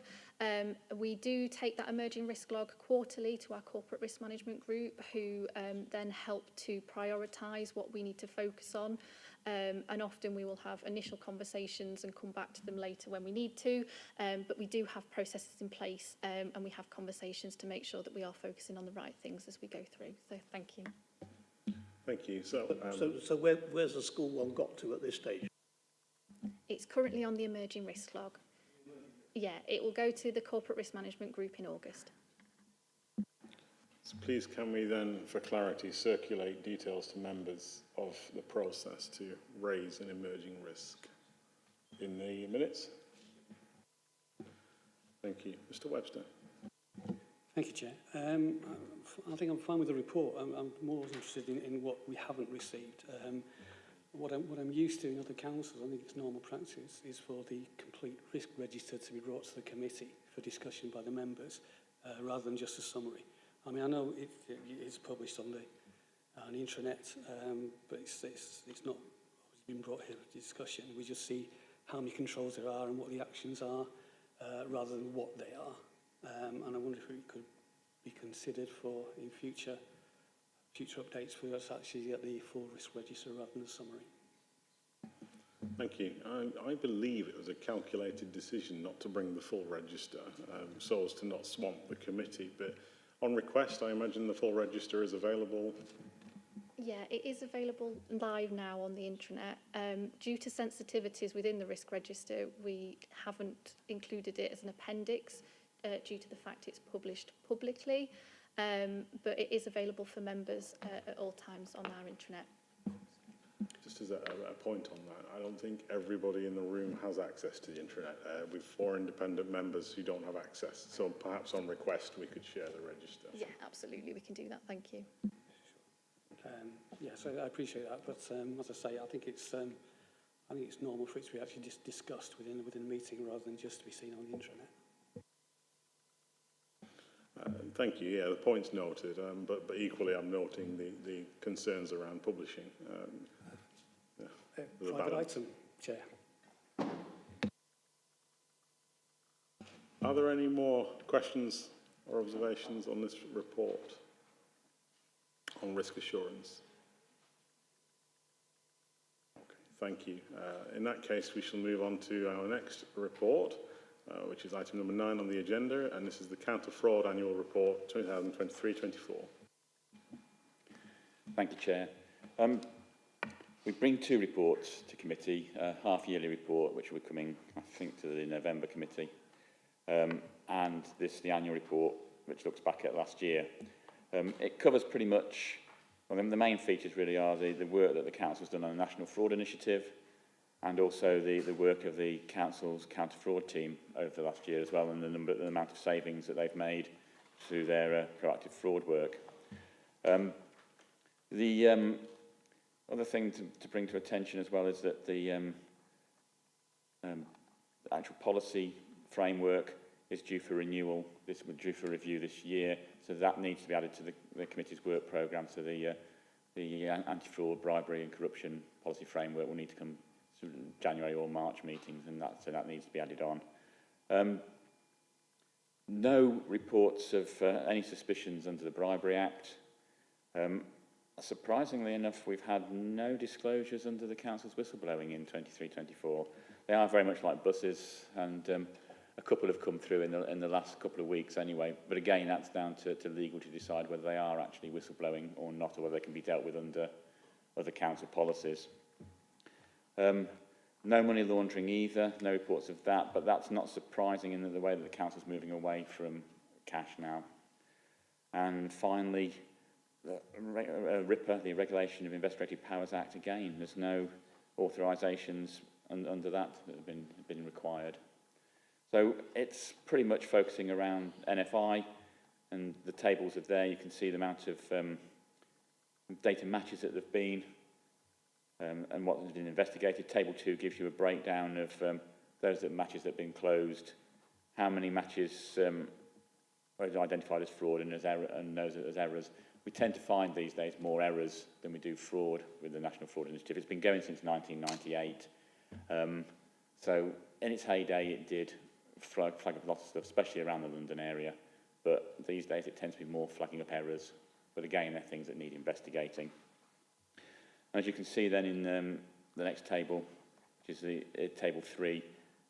[SPEAKER 12] We do take that emerging risk log quarterly to our corporate risk management group, who then help to prioritise what we need to focus on. And often we will have initial conversations and come back to them later when we need to. But we do have processes in place, and we have conversations to make sure that we are focusing on the right things as we go through. So thank you.
[SPEAKER 1] Thank you. So
[SPEAKER 2] where's the school one got to at this stage?
[SPEAKER 12] It's currently on the emerging risk log. Yeah, it will go to the corporate risk management group in August.
[SPEAKER 1] So please can we then, for clarity, circulate details to members of the process to raise an emerging risk in the minutes? Thank you. Mr. Webster.
[SPEAKER 15] Thank you, Chair. I think I'm fine with the report. I'm more interested in what we haven't received. What I'm used to in other councils, I think it's normal practice, is for the complete risk register to be brought to the committee for discussion by the members, rather than just a summary. I mean, I know it's published on the intranet, but it's not been brought here for discussion. We just see how many controls there are and what the actions are, rather than what they are. And I wonder if it could be considered for in future updates for us actually at the full risk register rather than a summary.
[SPEAKER 1] Thank you. I believe it was a calculated decision not to bring the full register, so as to not swamp the committee. But on request, I imagine the full register is available.
[SPEAKER 12] Yeah, it is available live now on the intranet. Due to sensitivities within the risk register, we haven't included it as an appendix due to the fact it's published publicly, but it is available for members at all times on our intranet.
[SPEAKER 1] Just as a point on that, I don't think everybody in the room has access to the intranet. With 4 independent members who don't have access, so perhaps on request we could share the register.
[SPEAKER 12] Yeah, absolutely, we can do that. Thank you.
[SPEAKER 15] Yeah, so I appreciate that, but as I say, I think it's normal for it to be actually discussed within the meeting rather than just to be seen on the intranet.
[SPEAKER 1] Thank you. Yeah, the point's noted, but equally I'm noting the concerns around publishing.
[SPEAKER 15] Private item, Chair.
[SPEAKER 1] Are there any more questions or observations on this report on risk assurance? Okay, thank you. In that case, we shall move on to our next report, which is item number 9 on the agenda, and this is the Counter Fraud Annual Report 2023-24.
[SPEAKER 6] Thank you, Chair. We bring 2 reports to committee, a half-yearly report, which will be coming, I think, to the November committee, and the annual report, which looks back at last year. It covers pretty much, well, the main features really are the work that the Council's done on the National Fraud Initiative, and also the work of the Council's counter-fraud team over the last year as well, and the amount of savings that they've made through their proactive fraud work. The other thing to bring to attention as well is that the actual policy framework is due for renewal. This was due for review this year, so that needs to be added to the committee's work programme. So the anti-fraud, bribery and corruption policy framework will need to come to January or March meetings, and so that needs to be added on. No reports of any suspicions under the Bribery Act. Surprisingly enough, we've had no disclosures under the Council's whistleblowing in 23-24. They are very much like buses, and a couple have come through in the last couple of weeks anyway. But again, that's down to legal to decide whether they are actually whistleblowing or not, or whether they can be dealt with under other Council policies. No money laundering either, no reports of that, but that's not surprising in the way that the Council's moving away from cash now. And finally, RIPA, the Regulation of Investigative Powers Act, again, there's no authorisations under that have been required. So it's pretty much focusing around NFI, and the tables are there. You can see the amount of data matches that there have been and what has been investigated. Table 2 gives you a breakdown of those matches that have been closed, how many matches identified as fraud and, knows it as errors. We tend to find these days more errors than we do fraud with the National Fraud Initiative. It's been going since 1998. So in its heyday, it did flag up lots of stuff, especially around the London area. But these days, it tends to be more flagging up errors. But again, they're things that need investigating. And as you can see then in the next table, which is table 3,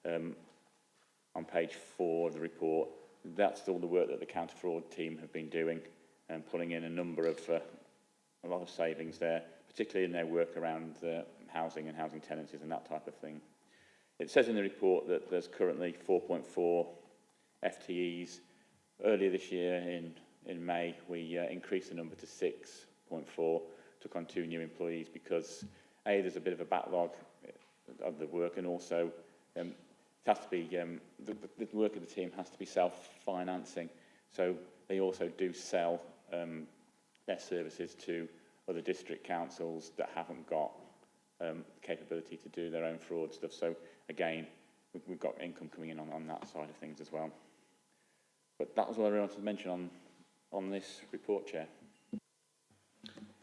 [SPEAKER 6] on page 4 of the report, that's all the work that the counter-fraud team have been doing and pulling in a lot of savings there, particularly in their work around housing and housing tenancies and that type of thing. It says in the report that there's currently 4.4 FTEs. Earlier this year, in May, we increased the number to 6.4, took on 2 new employees because, A, there's a bit of a backlog of the work, and also it has to be, the work of the team has to be self-financing. So they also do sell their services to other district councils that haven't got capability to do their own fraud stuff. So again, we've got income coming in on that side of things as well. But that was all I wanted to mention on this report, Chair.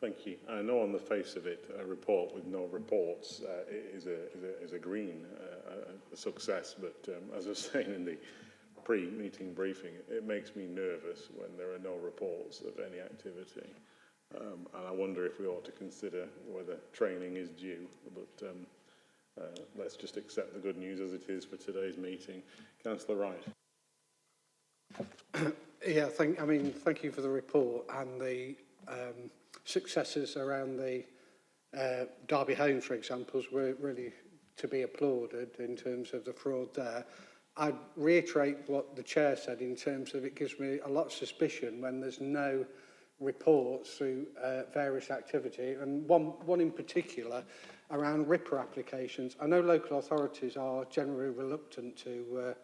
[SPEAKER 1] Thank you. I know on the face of it, a report with no reports is a green success, but as I was saying in the pre-meeting briefing, it makes me nervous when there are no reports of any activity. And I wonder if we ought to consider whether training is due, but let's just accept the good news as it is for today's meeting. Councillor Wright.
[SPEAKER 5] Yeah, thank you for the report and the successes around the Derby Home, for example, were really to be applauded in terms of the fraud there. I'd reiterate what the Chair said in terms of it gives me a lot of suspicion when there's no reports through various activity, and one in particular around RIPA applications. I know local authorities are generally reluctant to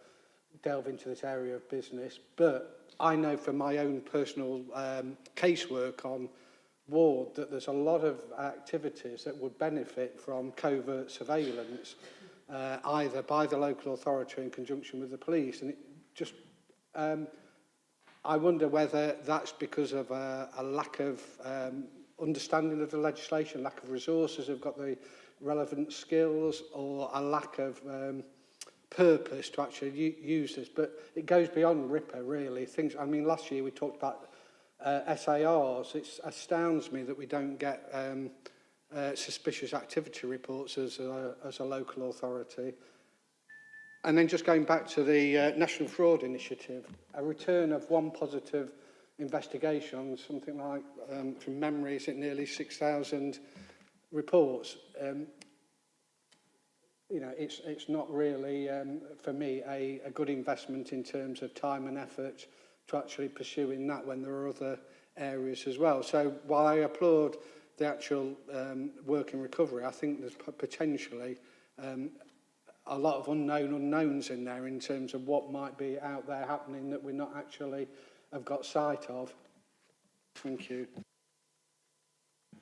[SPEAKER 5] delve into this area of business, but I know from my own personal casework on ward that there's a lot of activities that would benefit from covert surveillance, either by the local authority in conjunction with the police. And it just, I wonder whether that's because of a lack of understanding of the legislation, lack of resources, have got the relevant skills, or a lack of purpose to actually use this. But it goes beyond RIPA, really. Things. I mean, last year we talked about SARs. It astounds me that we don't get suspicious activity reports as a local authority. And then just going back to the National Fraud Initiative, a return of one positive investigation on something like, from memory, is it nearly 6,000 reports? You know, it's not really, for me, a good investment in terms of time and effort to actually pursuing that when there are other areas as well. So while I applaud the actual work in recovery, I think there's potentially a lot of unknown unknowns in there in terms of what might be out there happening that we're not actually have got sight of. Thank you.
[SPEAKER 1] Do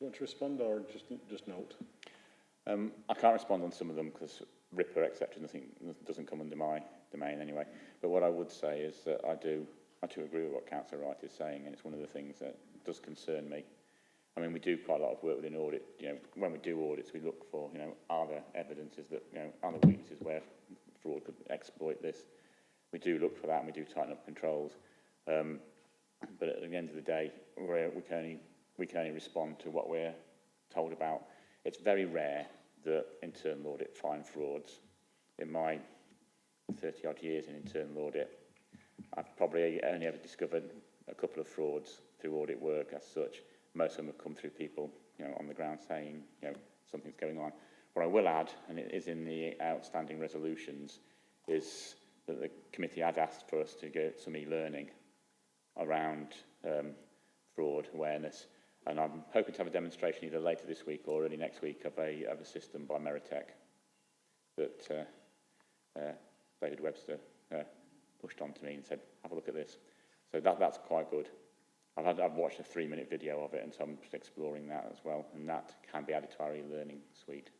[SPEAKER 1] you want to respond or just note?
[SPEAKER 6] I can't respond on some of them because RIPA, etc., doesn't come under my domain anyway. But what I would say is that I do agree with what Councillor Wright is saying, and it's one of the things that does concern me. I mean, we do quite a lot of work within audit. You know, when we do audits, we look for, you know, are there evidences that, you know, are there weaknesses where fraud could exploit this? We do look for that, and we do tighten up controls. But at the end of the day, we can only respond to what we're told about. It's very rare that internal audit find frauds. In my 30-odd years in internal audit, I've probably only ever discovered a couple of frauds through audit work as such. Most of them have come through people, you know, on the ground saying, you know, something's going on. What I will add, and it is in the outstanding resolutions, is that the committee had asked for us to get some e-learning around fraud awareness. And I'm hoping to have a demonstration either later this week or early next week of a system by Meritech that David Webster pushed on to me and said, have a look at this. So that's quite good. I've watched a 3-minute video of it, and so I'm just exploring that as well. And that can be added to our e-learning suite.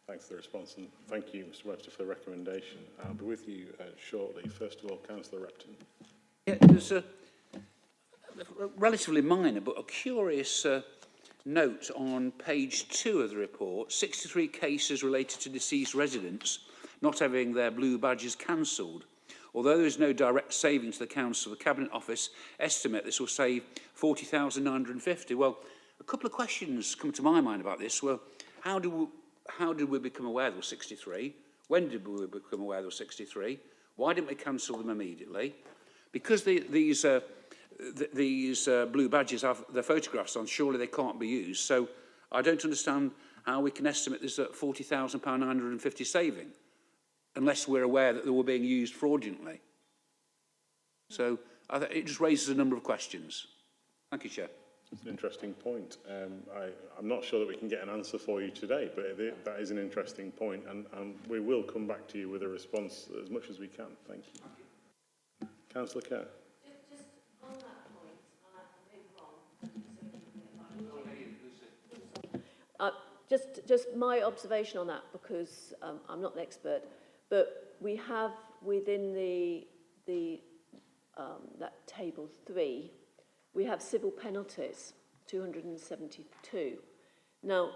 [SPEAKER 1] Thanks for the response, and thank you, Mr Webster, for the recommendation. I'll be with you shortly. First of all, Councillor Repton.
[SPEAKER 16] Yeah, there's a relatively minor but a curious note on page 2 of the report. 63 cases related to deceased residents not having their blue badges cancelled. Although there is no direct saving to the council, the Cabinet Office estimate this will save 40,950. Well, a couple of questions come to my mind about this. Well, how did we become aware there were 63? When did we become aware there were 63? Why didn't we cancel them immediately? Because these blue badges have their photographs on, surely they can't be used. So I don't understand how we can estimate this at £40,950 saving, unless we're aware that they were being used fraudulently. So it just raises a number of questions. Thank you, Chair.
[SPEAKER 1] It's an interesting point. I'm not sure that we can get an answer for you today, but that is an interesting point, and we will come back to you with a response as much as we can. Thank you. Councillor Kerr.
[SPEAKER 13] Just on that point, I'll move on. Just my observation on that, because I'm not an expert, but we have within that table 3, we have civil penalties, 272. Now,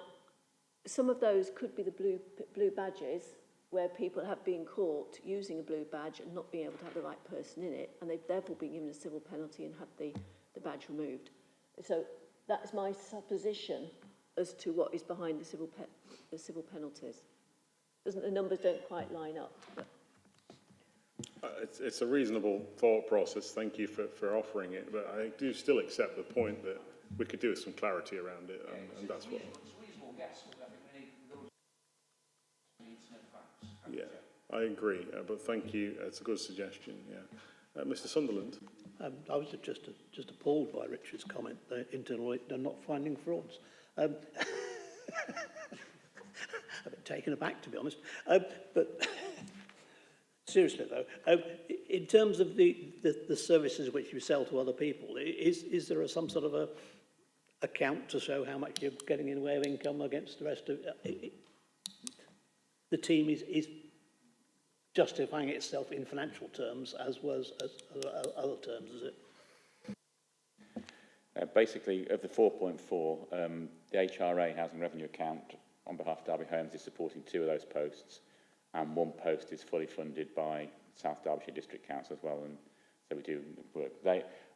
[SPEAKER 13] some of those could be the blue badges, where people have been caught using a blue badge and not being able to have the right person in it, and they've therefore been given a civil penalty and had the badge removed. So that's my supposition as to what is behind the civil penalties. The numbers don't quite line up. But.
[SPEAKER 1] It's a reasonable thought process. Thank you for offering it, but I do still accept the point that we could do with some clarity around it, and that's what. Yeah, I agree, but thank you. It's a good suggestion. Yeah, Mr. Sunderland.
[SPEAKER 2] I was just appalled by Richard's comment that internally they're not finding frauds. A bit taken aback, to be honest. But seriously, though, in terms of the services which you sell to other people, is there some sort of a account to show how much you're getting in the way of income against the rest of it? The team is justifying itself in financial terms as well as other terms, is it?
[SPEAKER 6] Basically, of the 4.4, the HRA Housing Revenue Account on behalf of Derby Homes is supporting 2 of those posts, and 1 post is fully funded by South Derbyshire District Council as well, and so we do work.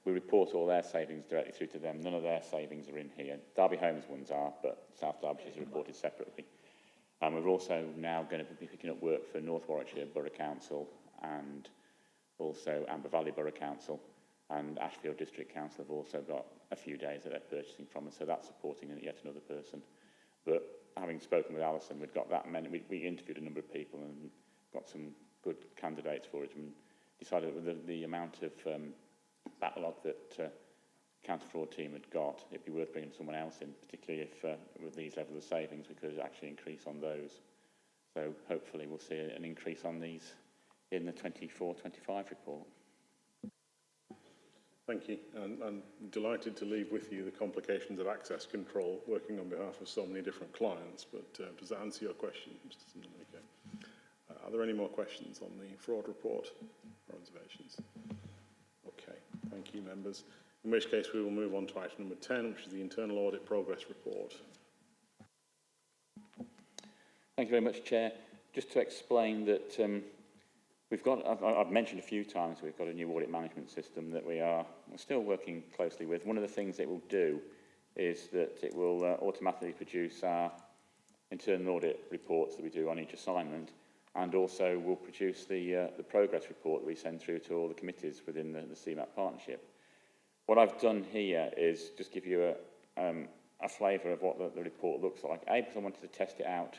[SPEAKER 6] We report all their savings directly through to them. None of their savings are in here. Derby Homes ones are, but South Derbyshire is reported separately. And we're also now going to be picking up work for North Warwickshire Borough Council and also Amber Valley Borough Council, and Ashfield District Council have also got a few days that they're purchasing from us, so that's supporting yet another person. But having spoken with Alison, we've got that many. We interviewed a number of people and got some good candidates for it, and decided that with the amount of backlog that counter fraud team had got, it'd be worth bringing someone else in, particularly if with these levels of savings we could actually increase on those. So hopefully we'll see an increase on these in the 24-25 report.
[SPEAKER 1] Thank you, and I'm delighted to leave with you the complications of access control, working on behalf of so many different clients, but does that answer your question, Mr. Sunderland? Okay. Are there any more questions on the fraud report or observations? Okay, thank you, members. In which case we will move on to item number 10, which is the Internal Audit Progress Report.
[SPEAKER 6] Thank you very much, Chair. Just to explain that we've got, I've mentioned a few times, we've got a new audit management system that we're still working closely with. One of the things it will do is that it will automatically produce our internal audit reports that we do on each assignment, and also will produce the progress report that we send through to all the committees within the CMAP partnership. What I've done here is just give you a flavour of what the report looks like. Because I wanted to test it out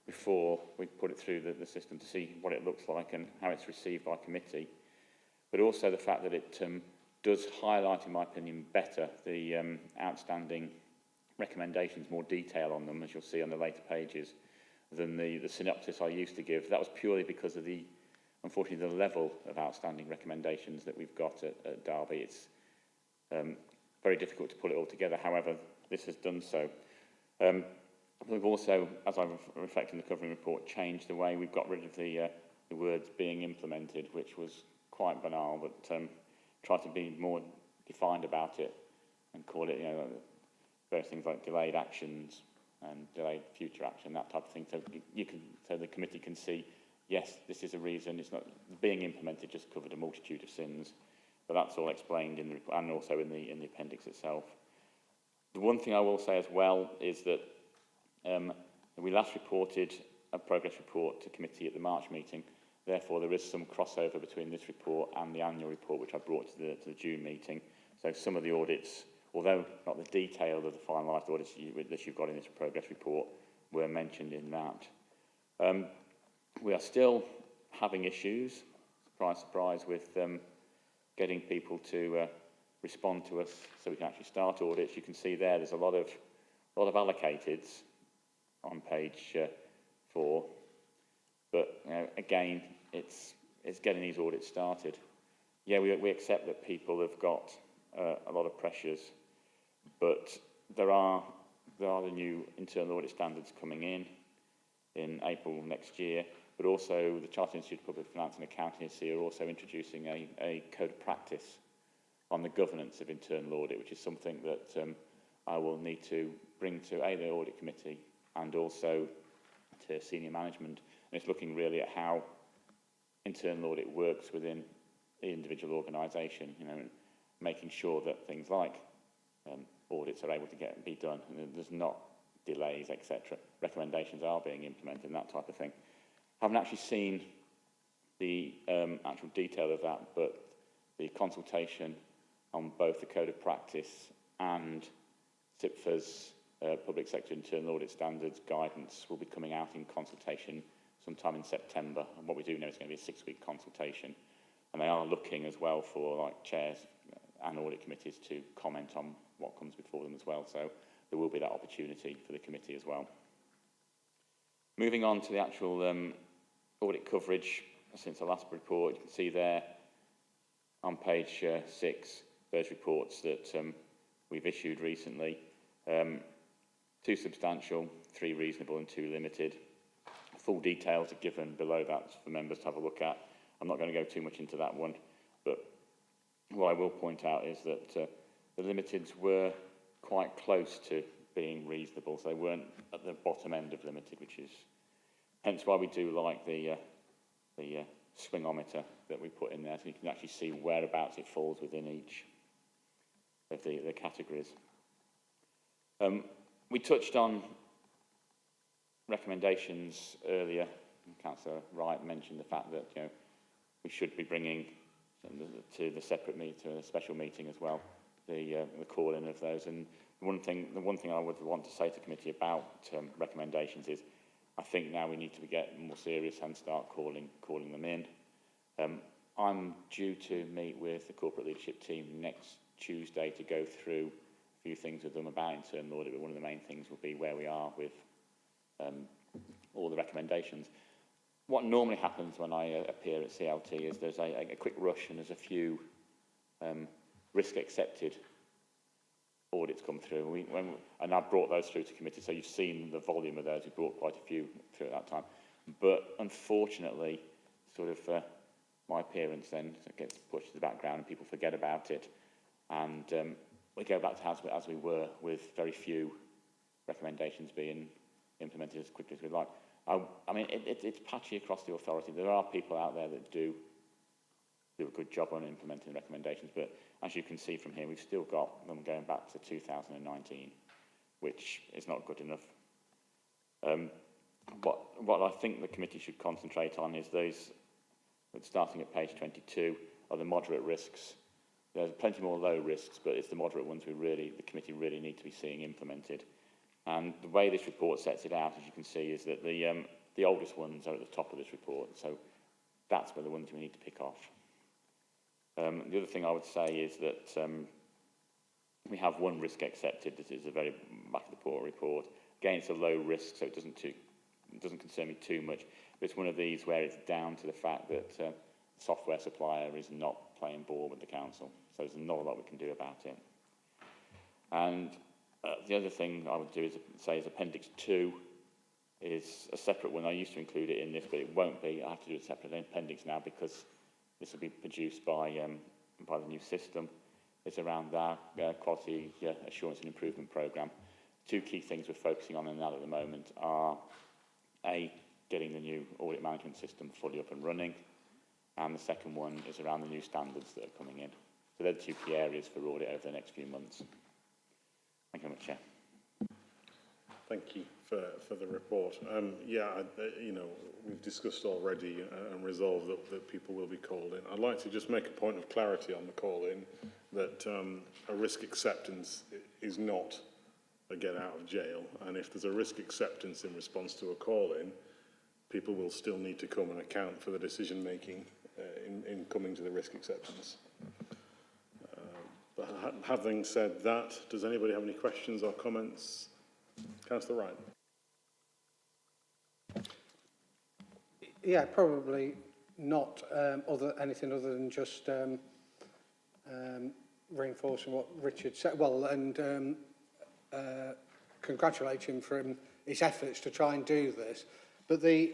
[SPEAKER 6] before we put it through the system to see what it looks like and how it's received by committee, but also the fact that it does highlight, in my opinion, better the outstanding recommendations, more detail on them, as you'll see on the later pages, than the synopsis I used to give. That was purely because of unfortunately, the level of outstanding recommendations that we've got at Derby. It's very difficult to pull it all together. However, this has done so. We've also, as I reflect in the covering report, changed the way we've got rid of the words being implemented, which was quite banal, but try to be more defined about it and call it, various things like delayed actions and delayed future action, that type of thing. So the committee can see, yes, this is a reason. It's not being implemented. Just covered a multitude of sins, but that's all explained in the report and also in the appendix itself. The one thing I will say as well is that we last reported a progress report to committee at the March meeting. Therefore, there is some crossover between this report and the annual report, which I brought to the June meeting. So some of the audits, although not the detail of the finalised audits that you've got in this progress report, were mentioned in that. We are still having issues, surprise, surprise, with getting people to respond to us so we can actually start audits. You can see there's a lot of allocateds on page 4, but again, it's getting these audits started. Yeah, we accept that people have got a lot of pressures, but there are the new internal audit standards coming in April next year, but also the Chartered Institute of Public Finance and Accountancy are also introducing a code of practice on the governance of internal audit, which is something that I will need to bring to the audit committee and also to senior management. And it's looking really at how internal audit works within the individual organisation, making sure that things like audits are able to be done, and there's not delays, etc. Recommendations are being implemented and that type of thing. I haven't actually seen the actual detail of that, but the consultation on both the Code of Practice and CIPFA's Public Sector Internal Audit Standards guidance will be coming out in consultation sometime in September. And what we do know is going to be a 6-week consultation. And they are looking as well for chairs and audit committees to comment on what comes before them as well. So there will be that opportunity for the committee as well. Moving on to the actual audit coverage since the last report, you can see there on page 6 those reports that we've issued recently. 2 substantial, 3 reasonable and 2 limited. Full details are given below that for members to have a look at. I'm not going to go too much into that one, but what I will point out is that the limiteds were quite close to being reasonable, so they weren't at the bottom end of limited, which is hence why we do like the swingometer that we put in there, so you can actually see whereabouts it falls within each of the categories. We touched on recommendations earlier. Councillor Wright mentioned the fact that we should be bringing to the separate meeting, a special meeting as well, the call-in of those. And the one thing I would want to say to the committee about recommendations is, I think now we need to get more serious and start calling them in. I'm due to meet with the corporate leadership team next Tuesday to go through a few things with them about internal audit, but one of the main things will be where we are with all the recommendations. What normally happens when I appear at CLT is there's a quick rush and there's a few risk accepted audits come through. And I've brought those through to committee, so you've seen the volume of those. We brought quite a few through at that time. But unfortunately, sort of my appearance then gets pushed to the background and people forget about it. And we go back to as we were, with very few recommendations being implemented as quickly as we'd like. I mean, it's patchy across the authority. There are people out there that do a good job on implementing recommendations, but as you can see from here, we've still got them going back to 2019, which is not good enough. What I think the committee should concentrate on is those, starting at page 22, are the moderate risks. There's plenty more low risks, but it's the moderate ones the committee really need to be seeing implemented. And the way this report sets it out, as you can see, is that the oldest ones are at the top of this report, so that's where the ones we need to pick off. The other thing I would say is that we have one risk accepted. This is a very back of the poor report. Again, it's a low risk, so it doesn't concern me too much. But it's one of these where it's down to the fact that the software supplier is not playing ball with the council, so there's not a lot we can do about it. And The other thing I would do is say is Appendix 2 is a separate one. I used to include it in this, but it won't be. I have to do a separate appendix now because this will be produced by the new system. It's around our quality assurance and improvement programme. Two key things we're focusing on in that at the moment are A, getting the new audit management system fully up and running, and the second one is around the new standards that are coming in. So they're the two key areas for audit over the next few months. Thank you very much, Chair.
[SPEAKER 1] Thank you for the report. You know, we've discussed already and resolved that people will be called in. I'd like to just make a point of clarity on the call-in, that a risk acceptance is not a get out of jail, and if there's a risk acceptance in response to a call-in, people will still need to come and account for the decision making in coming to the risk acceptance. But having said that, does anybody have any questions or comments? Councillor Wright.
[SPEAKER 5] Yeah, probably not anything other than just reinforcing what Richard said. Well, and congratulate him for his efforts to try and do this. But the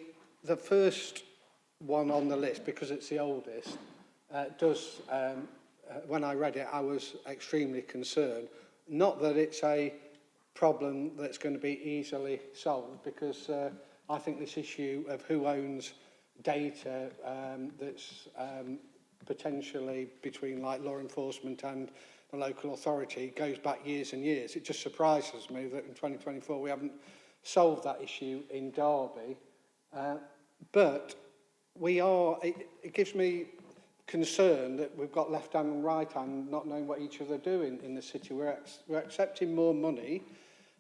[SPEAKER 5] first one on the list, because it's the oldest, does, when I read it, I was extremely concerned. Not that it's a problem that's going to be easily solved, because I think this issue of who owns data that's potentially between like law enforcement and the local authority goes back years and years. It just surprises me that in 2024 we haven't solved that issue in Derby. But we are, it gives me concern that we've got left hand and right hand not knowing what each other are doing in the city. We're accepting more money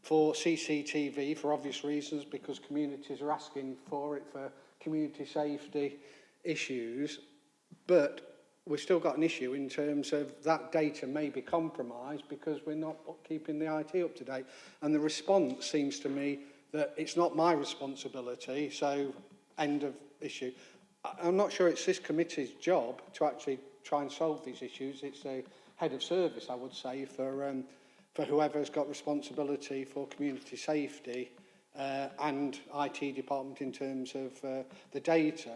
[SPEAKER 5] for CCTV for obvious reasons, because communities are asking for it for community safety issues, but we've still got an issue in terms of that data may be compromised because we're not keeping the IT up to date. And the response seems to me that it's not my responsibility, so end of issue. I'm not sure it's this committee's job to actually try and solve these issues. It's a head of service, I would say, for whoever's got responsibility for community safety and IT department in terms of the data.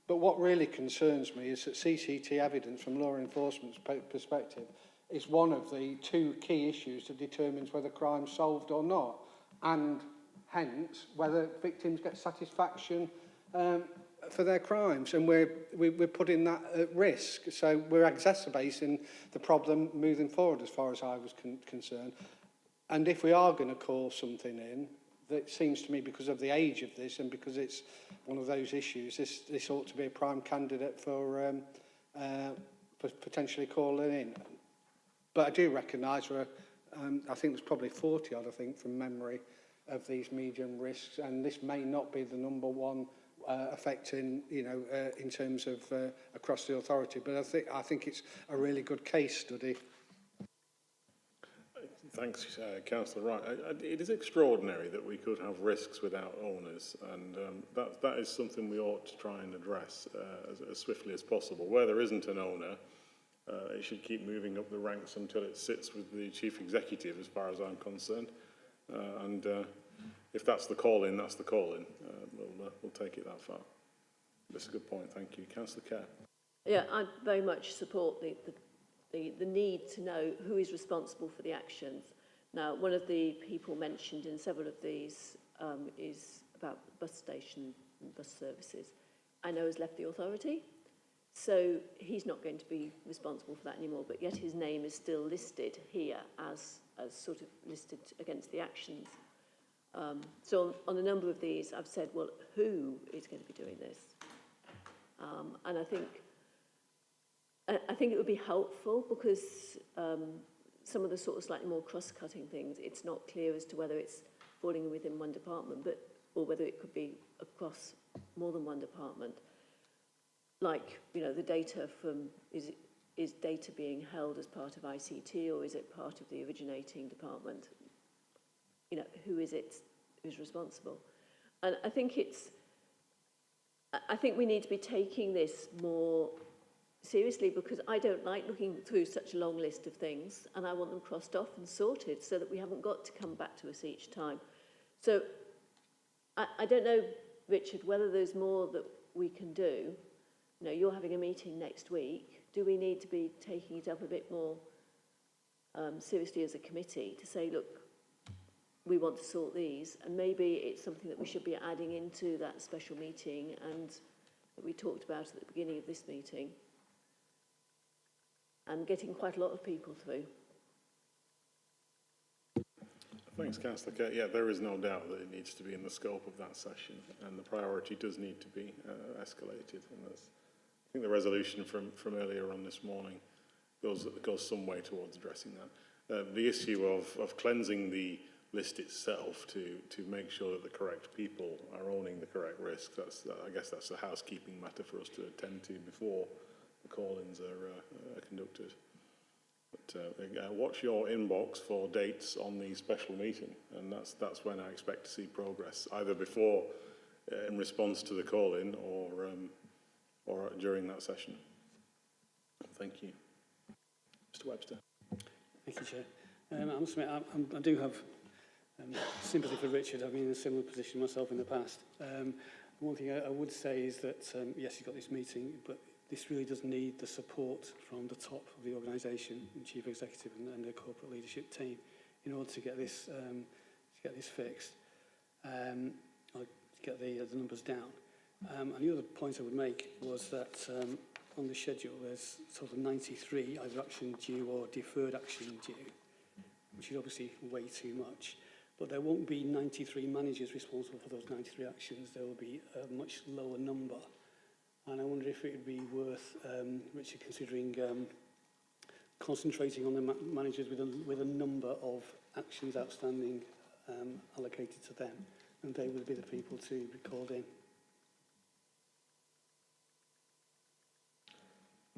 [SPEAKER 5] But what really concerns me is that CCT evidence from law enforcement's perspective is one of the two key issues that determines whether crime's solved or not, and hence whether victims get satisfaction for their crimes, and we're putting that at risk. So we're exacerbating the problem moving forward as far as I was concerned. And if we are going to call something in, that seems to me, because of the age of this and because it's one of those issues, this ought to be a prime candidate for potentially calling in. But I do recognise I think there's probably 40 odd, I think, from memory, of these medium risks, and this may not be the number one affecting, you know, in terms of across the authority. But I think it's a really good case study.
[SPEAKER 1] Thanks, Councillor Wright. It is extraordinary that we could have risks without owners, and that is something we ought to try and address as swiftly as possible. Where there isn't an owner, it should keep moving up the ranks until it sits with the chief executive, as far as I'm concerned. If that's the call-in, that's the call-in. We'll take it that far. That's a good point. Thank you. Councillor Kerr.
[SPEAKER 13] Yeah, I very much support the need to know who is responsible for the actions. Now, one of the people mentioned in several of these is about the bus station and bus services. I know has left the authority, so he's not going to be responsible for that anymore, but yet his name is still listed here as sort of listed against the actions. So on a number of these, I've said, well, who is going to be doing this? And I think it would be helpful, because some of the sort of slightly more cross-cutting things, it's not clear as to whether it's falling within one department, or whether it could be across more than one department. Like, you know, the data from, is data being held as part of ICT, or is it part of the originating department? You know, who is it who's responsible? And I think we need to be taking this more seriously, because I don't like looking through such a long list of things, and I want them crossed off and sorted so that we haven't got to come back to us each time. So I don't know, Richard, whether there's more that we can do. You know, you're having a meeting next week. Do we need to be taking it up a bit more seriously as a committee to say, look, we want to sort these, and maybe it's something that we should be adding into that special meeting and that we talked about at the beginning of this meeting, and getting quite a lot of people through.
[SPEAKER 1] Thanks, Councillor Kerr. Yeah, there is no doubt that it needs to be in the scope of that session, and the priority does need to be escalated. And I think the resolution from earlier on this morning goes some way towards addressing that. The issue of cleansing the list itself to make sure that the correct people are owning the correct risk, I guess that's a housekeeping matter for us to attend to before the call-ins are conducted. But watch your inbox for dates on the special meeting, and that's when I expect to see progress, either before, in response to the call-in, or during that session. Thank you. Mr. Webster.
[SPEAKER 15] Thank you, Chair. I must admit, I do have sympathy for Richard. I've been in a similar position myself in the past. One thing I would say is that, yes, you've got this meeting, but this really does need the support from the top of the organisation, the chief executive and the corporate leadership team, in order to get this fixed, or to get the numbers down. And the other point I would make was that on the schedule there's sort of 93 either action due or deferred action due, which is obviously way too much. But there won't be 93 managers responsible for those 93 actions. There will be a much lower number. And I wonder if it would be worth, Richard, considering concentrating on the managers with a number of actions outstanding allocated to them, and they would be the people to be called in.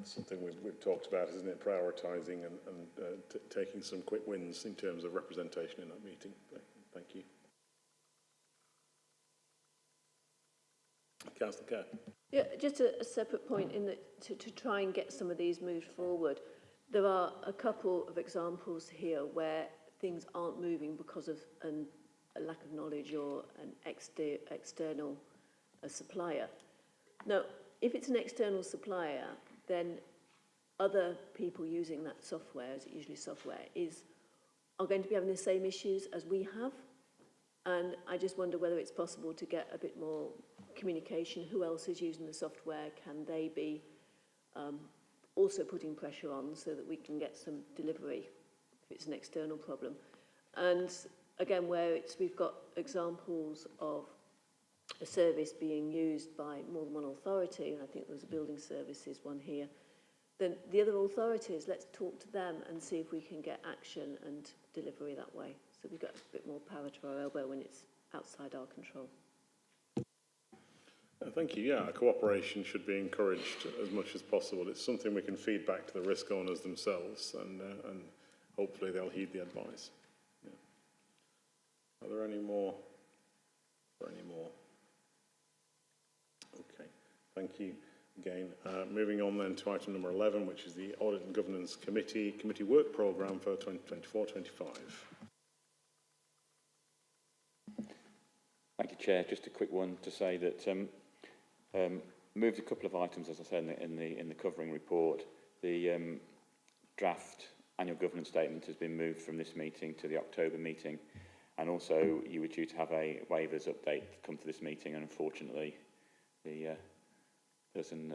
[SPEAKER 1] It's something we've talked about, isn't it? Prioritising and taking some quick wins in terms of representation in that meeting. Thank you. Councillor Kerr.
[SPEAKER 13] Yeah, just a separate point in that to try and get some of these moved forward. There are a couple of examples here where things aren't moving because of a lack of knowledge or an external supplier. Now, if it's an external supplier, then other people using that software, as it usually software, are going to be having the same issues as we have. And I just wonder whether it's possible to get a bit more communication. Who else is using the software? Can they be also putting pressure on so that we can get some delivery if it's an external problem? And again, where we've got examples of a service being used by more than one authority, and I think there's a building services one here, then the other authorities, let's talk to them and see if we can get action and delivery that way. So we've got a bit more power to our elbow when it's outside our control.
[SPEAKER 1] Thank you. Yeah, cooperation should be encouraged as much as possible. It's something we can feed back to the risk owners themselves, and hopefully they'll heed the advice. Yeah. Are there any more? Okay, thank you again. Moving on then to item number 11, which is the Audit and Governance Committee Work Programme for 2024-25.
[SPEAKER 6] Thank you, Chair. Just a quick one to say that moved a couple of items, as I said in the covering report. The draft annual governance statement has been moved from this meeting to the October meeting, and also you were due to have a waivers update come to this meeting, and unfortunately the person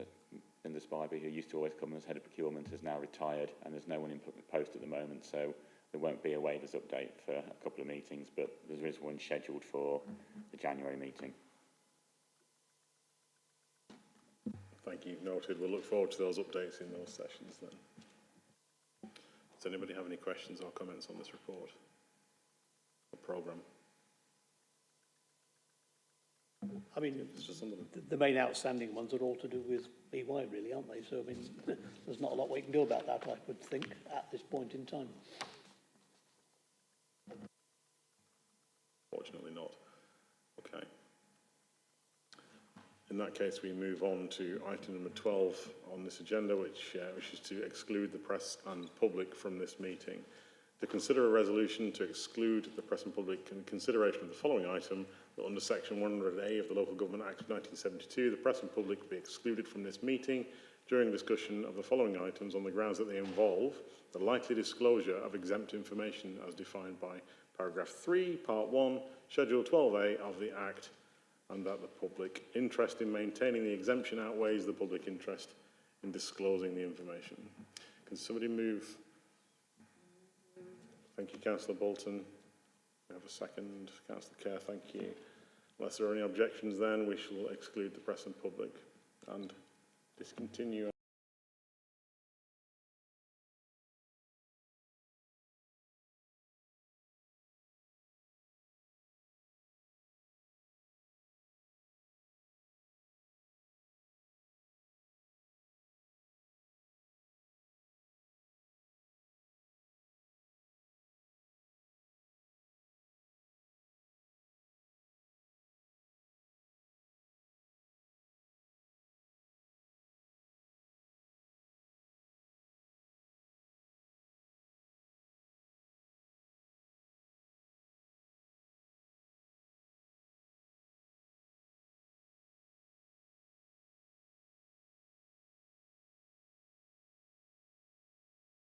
[SPEAKER 6] in the Spivey who used to always come as head of procurement has now retired, and there's no one in post at the moment, so there won't be a waivers update for a couple of meetings, but there is one scheduled for the January meeting.
[SPEAKER 1] Thank you. Noted. We'll look forward to those updates in those sessions then. Does anybody have any questions or comments on this report or programme?
[SPEAKER 2] I mean, the main outstanding ones are all to do with BY, really, aren't they? So, I mean, there's not a lot we can do about that, I would think, at this point in time.
[SPEAKER 1] Fortunately not. Okay. In that case, we move on to item number 12 on this agenda, which is to exclude the press and public from this meeting. To consider a resolution to exclude the press and public in consideration of the following item, that under section 100A of the Local Government Act of 1972, the press and public be excluded from this meeting during discussion of the following items on the grounds that they involve the likely disclosure of exempt information as defined by paragraph 3, part 1, schedule 12A of the Act, and that the public interest in maintaining the exemption outweighs the public interest in disclosing the information. Can somebody move? Thank you, Councillor Bolton. We have a second. Councillor Kerr, thank you. Unless there are any objections, then we shall exclude the press and public and discontinue.